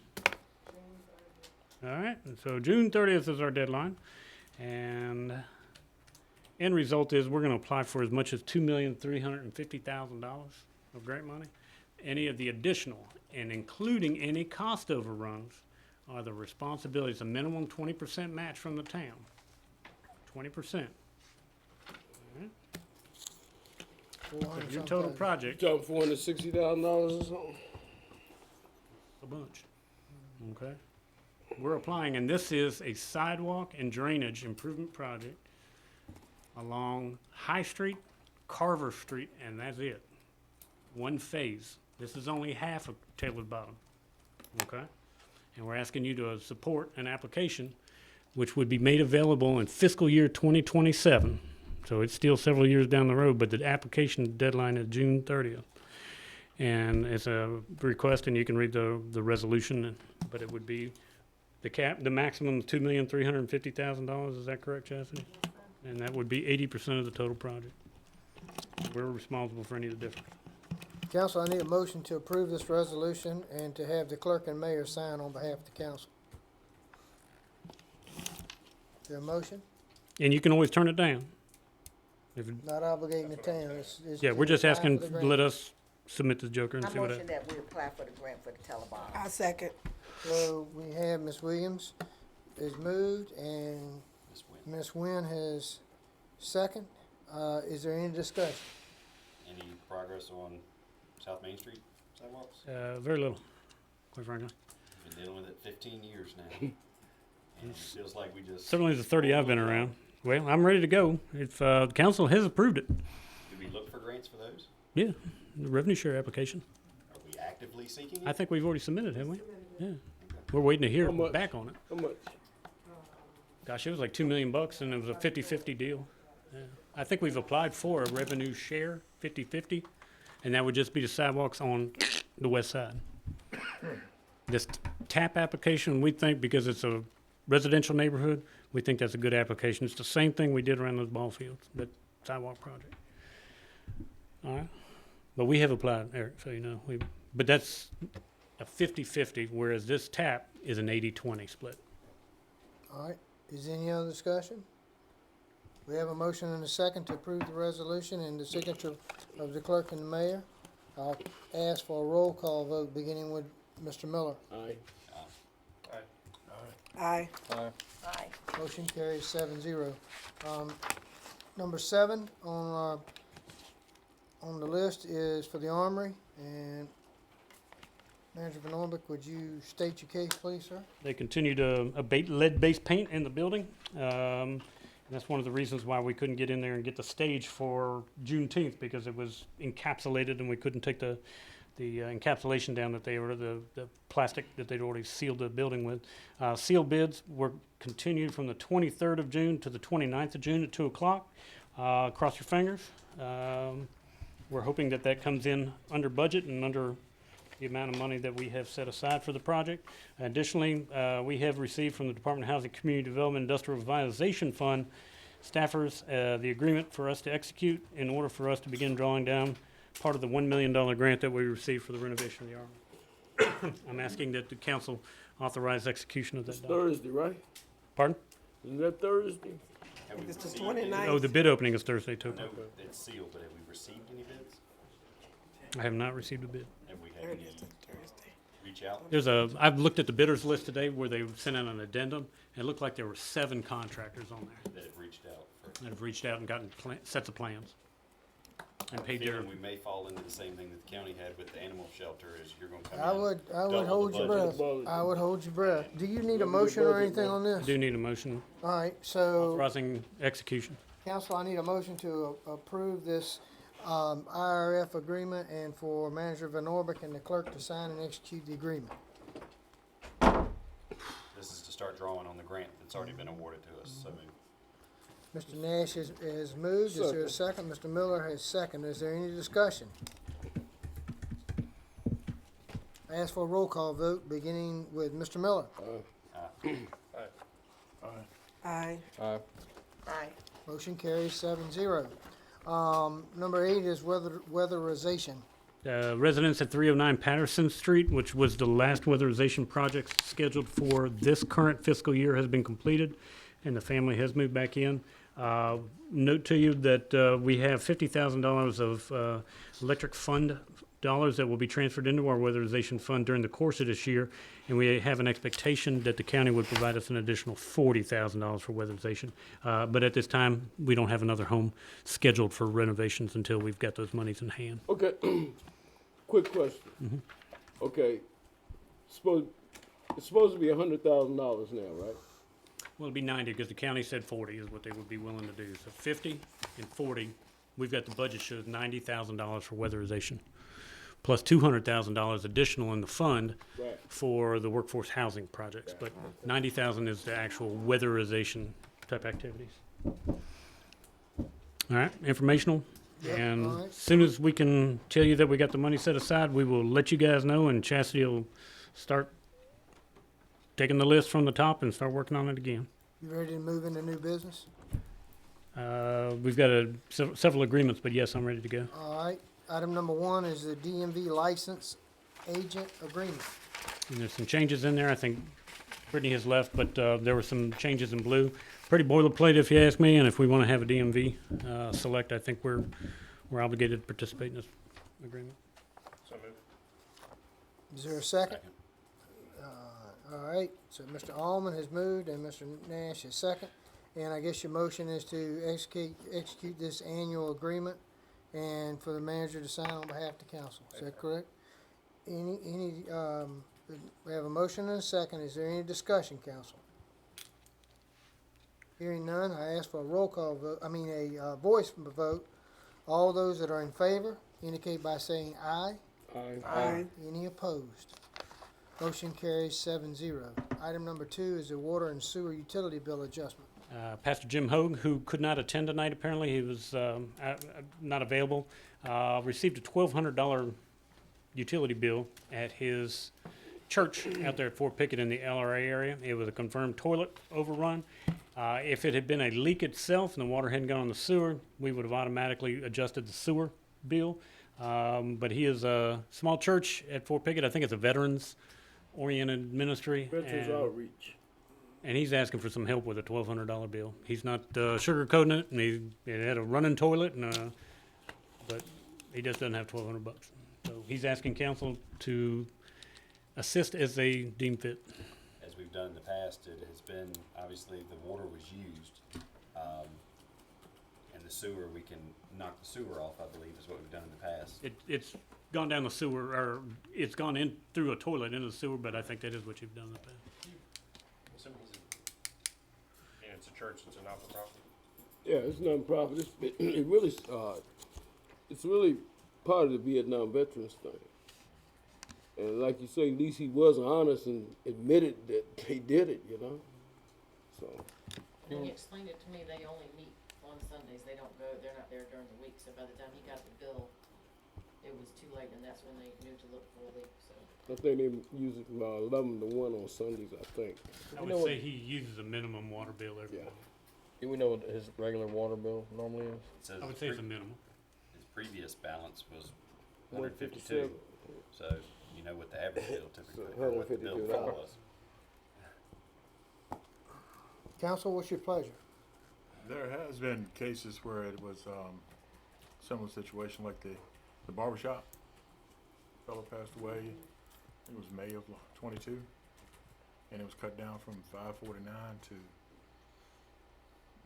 All right, and so June 30th is our deadline. And end result is we're gonna apply for as much as $2,350,000 of grant money. Any of the additional, and including any cost overruns, are the responsibilities, a minimum 20% match from the town. 20%. Of your total You project, talking $460,000 or something? a bunch. Okay? We're applying, and this is a sidewalk and drainage improvement project along High Street, Carver Street, and that's it. One phase. This is only half of Taylor Bottom. Okay? And we're asking you to support an application which would be made available in fiscal year 2027. So it's still several years down the road, but the application deadline is June 30th. And it's a request, and you can read the resolution, but it would be the maximum of $2,350,000. Is that correct, Chastity? And that would be 80% of the total project. We're responsible for any of the difference. Council, I need a motion to approve this resolution and to have the clerk and mayor sign on behalf of the council. Is there a motion? And you can always turn it down. If, Not obligating the town, it's. yeah, we're just apply asking, for the grant. let us submit the joker and I see what motion happens. that we apply for the grant for the telebond. I second. So we have Ms. Williams is moved and This win. Ms. Nguyen has second. Is there any discussion? Any progress on South Main Street sidewalks? Very little. quite frankly. Been dealing with it 15 years now. And it feels like we just. Certainly the 30 I've been around. Well, I'm ready to go. If the council has approved it. Do we look for grants for those? Yeah, the revenue share application. Are we actively seeking it? I think we've already submitted, haven't we? Yeah. We're waiting to hear How much? back on it. How much? Gosh, it was like $2 million and it was a 50-50 deal. Yeah. I think we've applied for a revenue share, 50-50, and that would just be the sidewalks on the west side. This TAP application, we think, because it's a residential neighborhood, we think that's a good application. It's the same thing we did around those ball fields, that sidewalk project. All right? But we have applied, Eric, so you know. But that's a 50-50, whereas this TAP is an 80-20 split. All right, is there any other discussion? We have a motion and a second to approve the resolution and the signature of the clerk and the mayor. I'll ask for a roll call vote, beginning with Mr. Miller. Aye. Aye. Aye. Aye. Motion carries 7-0. Number 7 on the list is for the Armory, and Manager Van Orbeck, would you state your case, please, sir? They continue to abate lead-based paint in the building. And that's one of the reasons why we couldn't get in there and get the stage for Juneteenth, because it was encapsulated and we couldn't take the encapsulation down that they were, the plastic that they'd already sealed the building with. Sealed bids were continued from the 23rd of June to the 29th of June at 2 o'clock. Cross your fingers. We're hoping that that comes in under budget and under the amount of money that we have set aside for the project. Additionally, we have received from the Department of Housing Community Development Industrial Revitalization Fund staffers the agreement for us to execute in order for us to begin drawing down part of the $1 million grant that we received for the renovation of the Armory. I'm asking that the council authorize execution of It's that document. Thursday, right? Pardon? Isn't that Thursday? Have we It's the received any- 29th. Oh, the bid opening is Thursday too. No, it's sealed, but have we received any bids? I have not received a bid. Have we had any reach out? I've looked at the bidders list today where they sent out an addendum, and it looked like there were 7 contractors on there That have reached out for? that have reached out and gotten sets of plans and I'm paid their. feeling we may fall into the same thing that the county had with the animal shelter, is you're gonna come in. I would double hold the your budget. breath. I would hold your breath. Do you need a Double the motion or budget, anything man. on I this? do need a motion All right, so, authorizing execution. council, I need a motion to approve this IRF agreement and for Manager Van Orbeck and the clerk to sign and execute the agreement. This is to start drawing on the grant that's already been awarded to us, so moved. Mr. Nash has moved. Is there a second? Mr. Miller has second. Is there any discussion? I ask for a roll call vote, beginning with Mr. Miller. Aye. Aye. Aye. Motion carries 7-0. Number 8 is weatherization. Residents at 309 Patterson Street, which was the last weatherization project scheduled for this current fiscal year, has been completed, and the family has moved back in. Note to you that we have $50,000 of electric fund dollars that will be transferred into our weatherization fund during the course of this year, and we have an expectation that the county would provide us an additional $40,000 for weatherization. But at this time, we don't have another home scheduled for renovations until we've got those monies in hand. Okay, quick question. Okay, it's supposed to be $100,000 now, right? Well, it'd be 90, because the county said 40 is what they would be willing to do. So 50 and 40, we've got the budget shows $90,000 for weatherization, plus $200,000 additional in the fund Right. for the workforce housing projects. But 90,000 is the actual weatherization type activities. All right, informational. Yep, And all right. as soon as we can tell you that we got the money set aside, we will let you guys know, and Chastity will start taking the list from the top and start working on it again. You ready to move into new business? We've got several agreements, but yes, I'm ready to go. All right. Item number 1 is the DMV license agent agreement. And there's some changes in there. I think Brittany has left, but there were some changes in blue. Pretty boilerplate, if you ask me. And if we want to have a DMV select, I think we're obligated to participate in this agreement. So moved. Is there a second? All right, so Mr. Allman has moved and Mr. Nash is second. And I guess your motion is to execute this annual agreement and for the manager to sign on behalf of the council. Is that correct? Any We have a motion and a second. Is there any discussion, council? Hearing none, I ask for a roll call vote, voice vote. All those that are in favor indicate by saying aye. Aye. Any opposed? Motion carries 7-0. Item number 2 is the water and sewer utility bill adjustment. Pastor Jim Hogue, who could not attend tonight, apparently, he was not available, received a $1,200 utility bill at his church out there at Fort Pickett in the LRA area. It was a confirmed toilet overrun. If it had been a leak itself and the water hadn't gone on the sewer, we would have automatically adjusted the sewer bill. But he is a small church at Fort Pickett. I think it's a veterans-oriented ministry. Veterans and- Outreach. And he's asking for some help with a $1,200 bill. He's not sugarcoating it, and it had a running toilet, and but he just doesn't have $1,200. So he's asking council to assist as they deem fit. As we've done in the past, it has been, obviously, the water was used, and the sewer, we can knock the sewer off, I believe, is what we've done in the past. It's gone down the sewer, or it's gone in through a toilet into the sewer, but I think that is what you've done in the past. Assuming it's a church, it's a not-for-profit. Yeah, it's non-profit. It really, it's really part of the Vietnam veterans thing. And like you say, at least he was honest and admitted that they did it, you know? So, When he explained it to me, they only meet on Sundays, they don't go, they're not there during the week, so by the time he got the bill, it was too late, and that's when they knew to look for a leak, so. I think they use it from 11 to 1 on Sundays, I think. I would say he uses a minimum water bill every Yeah. month. Do we know what his regular water bill normally is? It says I would say it's a minimum. his previous balance was 157. 152, so you know what the average bill typically, So or what the bill 152. was. Council, what's your pleasure? There has been cases where it was, similar situation like the barber shop. Fellow passed away, it was May of 22, and it was cut down from 549 to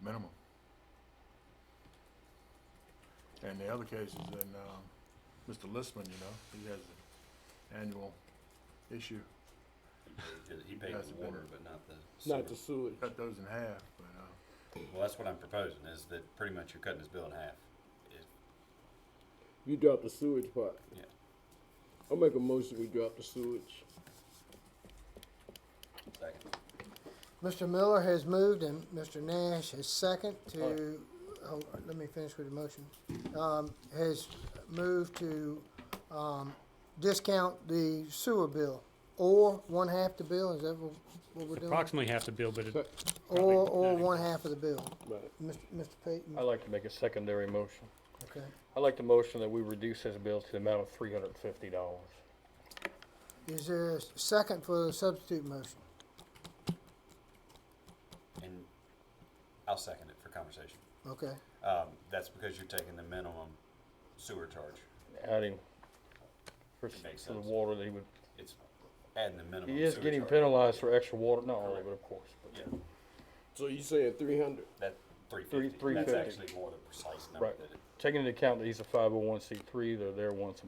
minimum. And the other cases, and, Mr. Listman, you know, he has an annual issue, He paid Has the been- water, but not the sewer. Not the sewage. cut those in half, but, Well, that's what I'm proposing, is that pretty much you're cutting his bill in half. You dropped the sewage part. Yeah. I'll make a motion, we drop the sewage. Second. Mr. Miller has moved and Mr. Nash has second to, hold on, let me finish with the motion. Has moved to, discount the sewer bill, or one half the bill, is that what we're doing? Approximately half the bill, but it, Or probably- one half of the bill. Right. Mr. Payton, I'd like to make a secondary motion. okay. I'd like to motion that we reduce his bill to the amount of $350. Is there a second for the substitute motion? And I'll second it for conversation. Okay. That's because you're taking the minimum sewer charge. Adding for It makes the sense. water that he would, It's adding the minimum he is sewer getting charge. penalized for extra water, not all of it, of course, but. Yeah, So you saying 300? that 350. That's 350. actually more the precise number Right. that it, Taking into account that he's a 501c3, they're there once,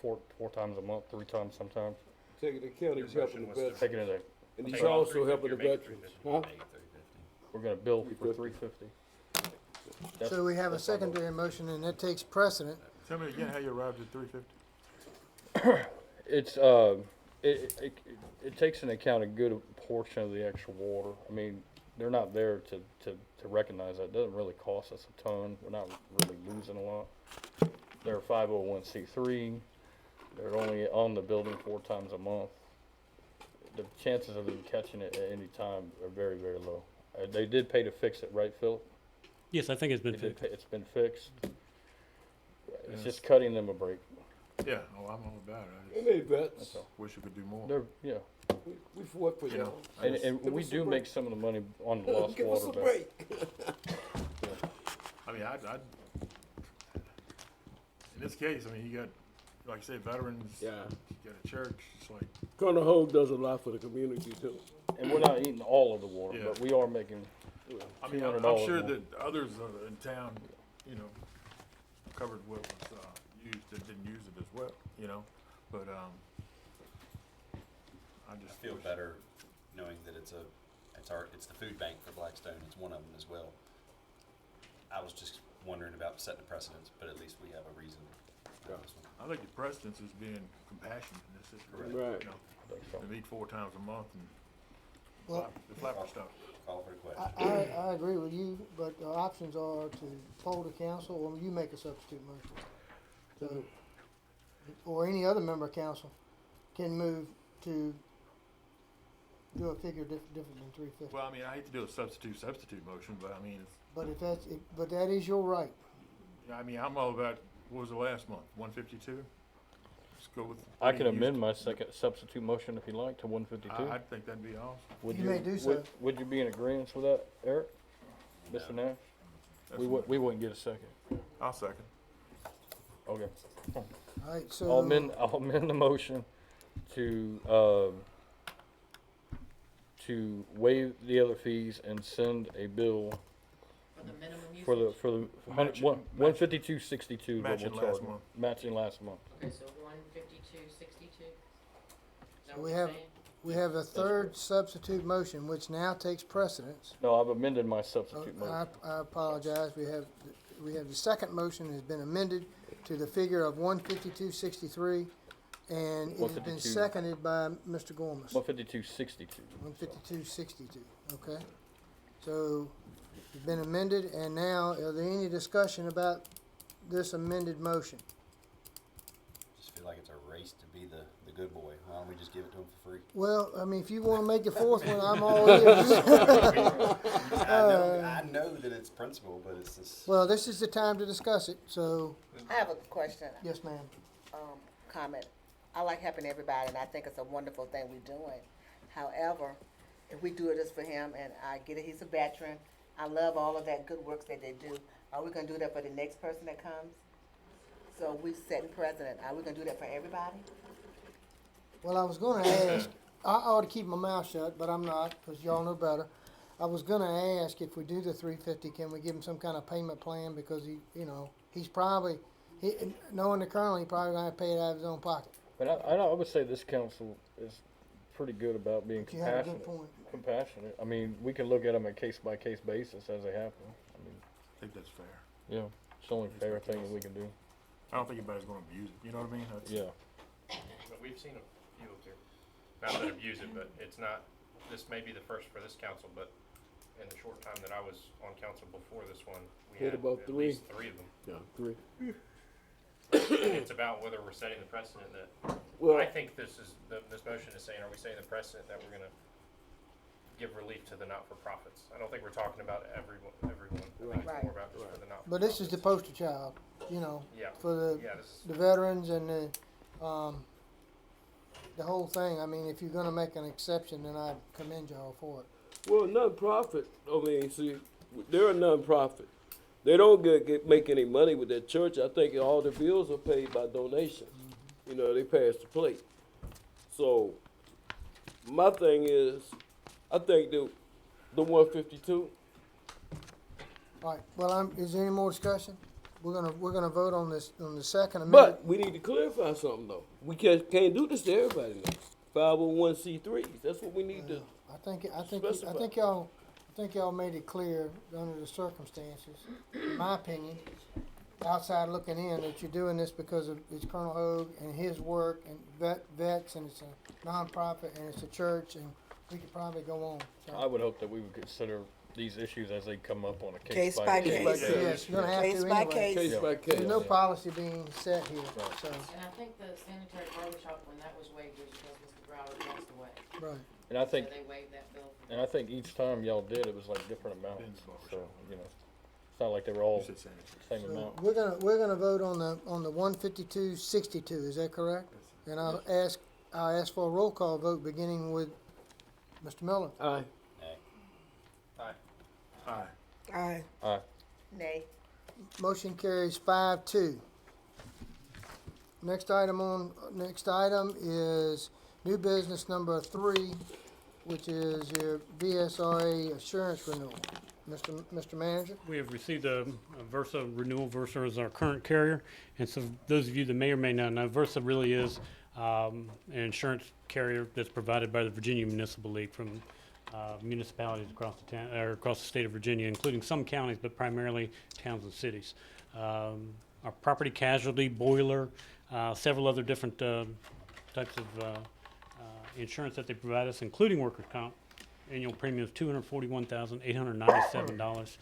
four times a month, 3 times sometimes. Taking the county, he's Your helping the motion was to- veterans. Taking it, And he's Take off also 350 helping the or make it veterans. 350. Huh? make it 350. we're gonna bill for 350. $350. So we have a that's our motion. secondary motion and that takes precedent. tell me again how you arrived at 350? It's, it takes into account a good portion of the extra water. I mean, they're not there to recognize that. It doesn't really cost us a ton. We're not really losing a lot. They're a 501c3. They're only on the building 4 times a month. The chances of them catching it at any time are very, very low. They did pay to fix it, right, Phil? yes, I think it's been They did fixed. pay- It's been fixed. It's Yes. just cutting them a break. Yeah, oh, I'm all about it, I And they That's vets. all. just wish we could do more. They're, yeah. We fought for You know, y'all. I And, just- and Give we us a do break. make some of the money on the lost Give us a water back. break. I mean, in this case, I mean, you got, like I say, veterans, Yeah. you got a church, it's like, Colonel Hogue does a lot for the community too. And we're not eating all of the water, Yeah. but we are making, I mean, I'm $200 sure more. that others in town, you know, covered what was, used, that didn't use it as well, you know, but, I I just. feel better knowing that it's the food bank for Blackstone, it's one of them as well. I was just wondering about setting a precedence, but at least we have a reason on this one. I think the precedence is being compassionate in this situation. Right. You know, Think so. they meet 4 times a month and Well, the flapper stuff. Call for the question. I agree with you, but the options are to poll the council, or you make a substitute motion. So, or any other member of council can move to do a figure different than 350. Well, I mean, I hate to do a substitute motion, but I mean, it's, But if but that is your right. yeah, I mean, I'm all about, what was the last month, 152? Let's go with. I what can he used amend to. my second substitute motion if you like to 152. I think that'd be awesome. Would You may do so. Would you be in agreement with that, Eric? Mr. Nash? That's We wouldn't get a second. I'll second. Okay. All right, so. I'll amend the motion to waive the other fees and send a bill For the minimum usage? for the Matching- 152.62 is what matching we'll last charge. month. Matching last month. Okay, so 152.62? Is that So what we you're have- saying? We have a third substitute motion, which now takes precedence. No, I've amended my Oh, substitute motion. I apologize. We have the second motion has been amended to the figure of 152.63, and it has been 152. seconded by Mr. Gormas. 152.62. 152.62, okay? So, it's been amended, and now, are there any discussion about this amended motion? Just feel like it's a race to be the good boy. Why don't we just give it to him for free? Well, I mean, if you wanna make the fourth one, I'm all ears. I know that it's principle, but it's just. Well, this is the time to discuss it, so, I have a question, yes, ma'am. comment. I like helping everybody, and I think it's a wonderful thing we're doing. However, if we do it just for him, and I get it, he's a veteran, I love all of that good work that they do. Are we gonna do that for the next person that comes? So we setting precedent. Are we gonna do that for everybody? Well, I was gonna ask, I ought to keep my mouth shut, but I'm not, because y'all know better. I was gonna ask if we do the 350, can we give him some kind of payment plan, because he's probably, knowing the colonel, he probably gonna have to pay it out of his own pocket. But I would say this council is pretty good about being But you have a good compassionate. point. Compassionate. I mean, we can look at them on a case-by-case basis as they happen. I mean, I think that's fair. yeah, it's the only fair thing that we can do. I don't think anybody's gonna abuse it, you know what I mean? That's- Yeah. But we've seen a few of them, not that abuse it, but it's not, this may be the first for this council, but in the short time that I was on council before this one, we Hit had about at three. least 3 of them. Yeah, 3. It's about whether we're setting the precedent that, Well, I think this motion is saying, are we setting the precedent that we're gonna give relief to the not-for-profits? I don't think we're talking about everyone. I think it's Right. more about just for the not-for-profits. But this is the poster child, Yeah, for yeah, this is. the veterans and the whole thing. I mean, if you're gonna make an exception, then I commend y'all for it. well, nonprofit. I mean, see, they're a nonprofit. They don't make any money with their church. I think all the bills are paid by donations. You know, they pass the plate. So, my thing is, I think the 152. All right, well, is there any more discussion? We're gonna vote on this, on the second amendment. But we need to clarify something though. We can't do this to everybody now. 501c3s. That's what we need to. I think Specify. y'all made it clear under the circumstances, in my opinion, outside looking in, that you're doing this because of it's Colonel Hogue and his work and vets, and it's a nonprofit and it's a church, and we could probably go on. So- I would hope that we would consider these issues as they come up on a Case by case-by-case. case. Yes, you're gonna have Case to by anyway. case. Case Yeah. by case. There's no policy being set here, so, And I think the sanitary barbershop, when that was waived, was because Mr. Broward passed away. right. And I So think, they waived that bill. and I think each time y'all did, it was like different amounts. Depends on So, it's not like they were all You said sanitary. same So amount. we're gonna vote on the 152.62, is that correct? And I'll ask for a roll call vote, beginning with Mr. Miller. Aye. Aye. Aye. Aye. Nay. Motion carries 5-2. Next item is new business number 3, which is your VSRA assurance renewal. Mr. Manager? We have received a Versa renewal. Versa is our current carrier. And so those of you that may or may not know, Versa really is an insurance carrier that's provided by the Virginia Municipal League from municipalities across the town, or across the state of Virginia, including some counties, but primarily towns and cities. Our property casualty, boiler, several other different types of insurance that they provide us, including workers' comp. Annual premium is $241,897.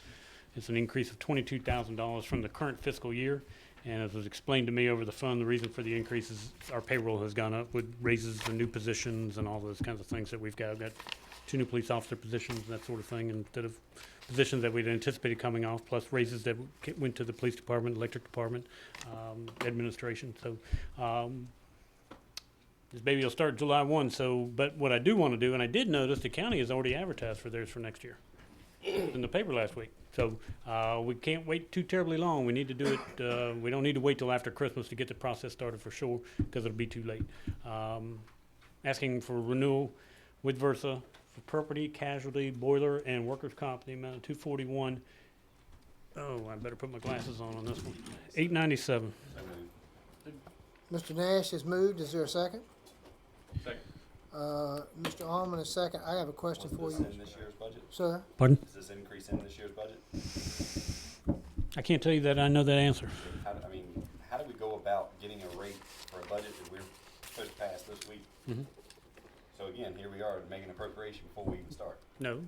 It's an increase of $22,000 from the current fiscal year. And as was explained to me over the phone, the reason for the increase is our payroll has gone up with raises and new positions and all those kinds of things that we've got. We've got 2 new police officer positions, that sort of thing, instead of positions that we'd anticipated coming off, plus raises that went to the police department, electric department, administration. So this baby will start July 1. So, but what I do want to do, and I did notice the county has already advertised for theirs for next year. It was in the paper last week. So we can't wait too terribly long. We need to do it. We don't need to wait till after Christmas to get the process started for sure, because it'll be too late. Asking for renewal with Versa for property, casualty, boiler, and workers' comp, the amount of $241. Oh, I better put my glasses on this one. $897. So moved. Mr. Nash has moved. Is there a second? Second. Mr. Almond is second. I have a question for Was you, this in this year's budget? sir. Pardon? Is this increase in this year's budget? I can't tell you that I know that answer. How do we go about getting a rate for a budget that we're supposed to pass this week? Mhm. So again, here we are making appropriation before we even start. No,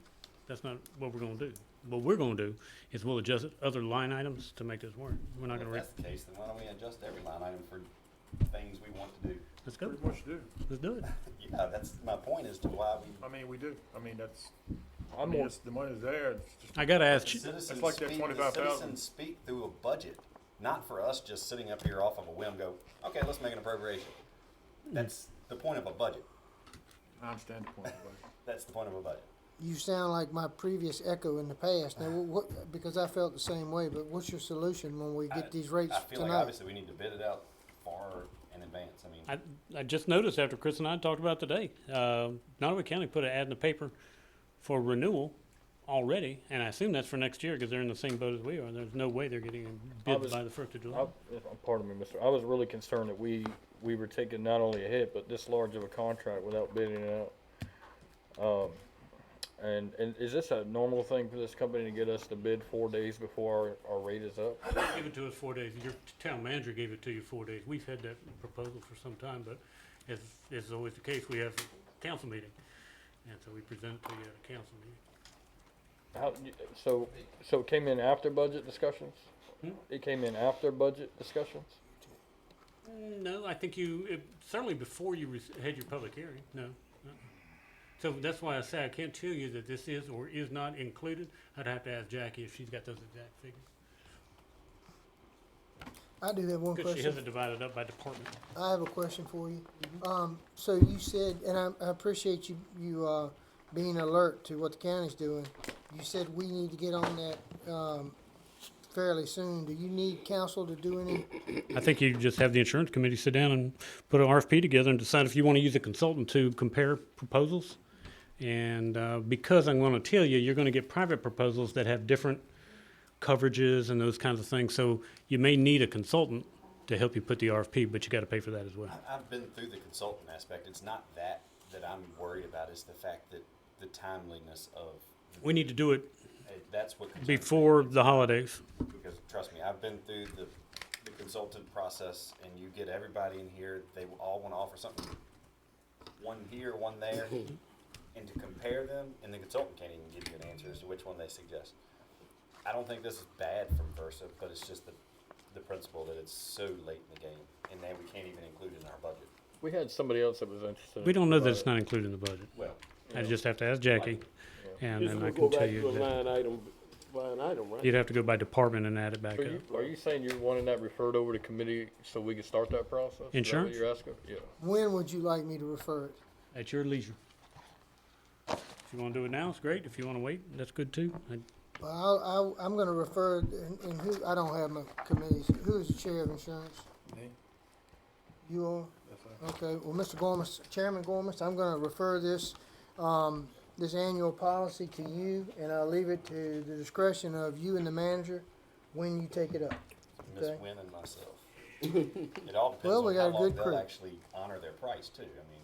that's not what we're gonna do. What we're gonna do is we'll adjust other line items to make this work. We're not If gonna, that's the case, then why don't we adjust every line item for things we want to do? let's go. Pretty much do. Let's do it. Yeah, that's my point as to why we. I mean, we do. I mean, that's, I I'm mean, more, it's, the money's there. It's just, I gotta ask The you, citizens like that speak- 25,000. The citizens speak through a budget, not for us just sitting up here off of a whim, go, okay, let's make an appropriation. That's the point of a budget. I understand the point. But That's the point of a budget. You sound like my previous echo in the past. Now, what, because I felt the same way, but what's your solution when we get these rates I feel like tonight? obviously we need to bid it out far in advance. I mean, I just noticed after Chris and I talked about today, Nottaway County put an ad in the paper for renewal already, and I assume that's for next year because they're in the same boat as we are. There's no way they're getting a bid was- by the 1st of July. pardon me, mister, I was really concerned that we were taking not only a hit, but this large of a contract without bidding it out. And is this a normal thing for this company to get us to bid 4 days before our rate is up? Give it to us 4 days. Your town manager gave it to you 4 days. We've had that proposal for some time, but as is always the case, we have a council meeting. And so we present it to you at a council meeting. So it came in after budget discussions? Hmm? It came in after budget discussions? No, I think certainly before you had your public hearing, no. So that's why I say I can't tell you that this is or is not included. I'd have to ask Jackie if she's got those exact figures. I do have one Because she question. has it divided up by department. I have a question for you. So you said, and I appreciate you being alert to what the county's doing. You said we need to get on that fairly soon. Do you need council to do any? I think you just have the insurance committee sit down and put an RFP together and decide if you want to use a consultant to compare proposals. And because I'm going to tell you, you're going to get private proposals that have different coverages and those kinds of things. So you may need a consultant to help you put the RFP, but you got to pay for that as well. I've been through the consultant aspect. It's not that I'm worried about. It's the fact that the timeliness of. We need to do it That's what concerns me. before the holidays. Because trust me, I've been through the consultant process, and you get everybody in here, they all want to offer something, one here, one there, and to compare them, and the consultant can't even give you an answer as to which one they suggest. I don't think this is bad from Versa, but it's just the principle that it's so late in the game, and then we can't even include it in our budget. We had somebody else that was interested. We don't know that it's not included in the budget. Well, I just have to ask Jackie, and This then I will can go tell back you. to a exactly. line item, right? You'd have to go by department and add it back So up. are you saying you're wanting that referred over to committee so we can start that process? Is that what Insurance? you're asking? Yeah. When would you like me to refer it? At your leisure. If you want to do it now, it's great. If you want to wait, that's good too. Well, I'm gonna refer, and who, I don't have my committees. Who is the chair of insurance? Me. You are? That's Okay, well, Mr. Gormas, Chairman Gormas, I'm gonna refer this, this annual policy to you, and I'll leave it to the discretion of you and the manager when you take it up. Miss Okay. Wynn and myself. It all depends Well, we on got how a long good they'll crew. actually honor their price too. I mean,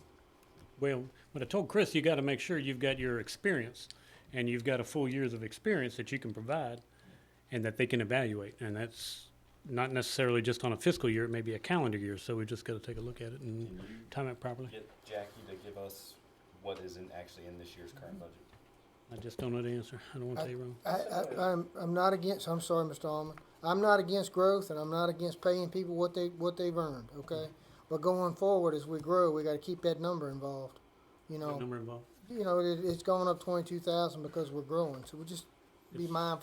Well, but I told Chris, you gotta make sure you've got your experience, and you've got a full years of experience that you can provide, and that they can evaluate, and that's not necessarily just on a fiscal year, it may be a calendar year, so we just gotta take a look at it and can you time it properly. get Jackie to give us what is actually in this year's current budget? I just don't know the answer, I don't wanna tell you wrong. I'm not against, I'm sorry, Mr. Alman, I'm not against growth and I'm not against paying people what they've earned, okay? But going forward, as we grow, we gotta keep that number involved, you What know? number involved? It's going up 22,000 because we're growing, so we just be mindful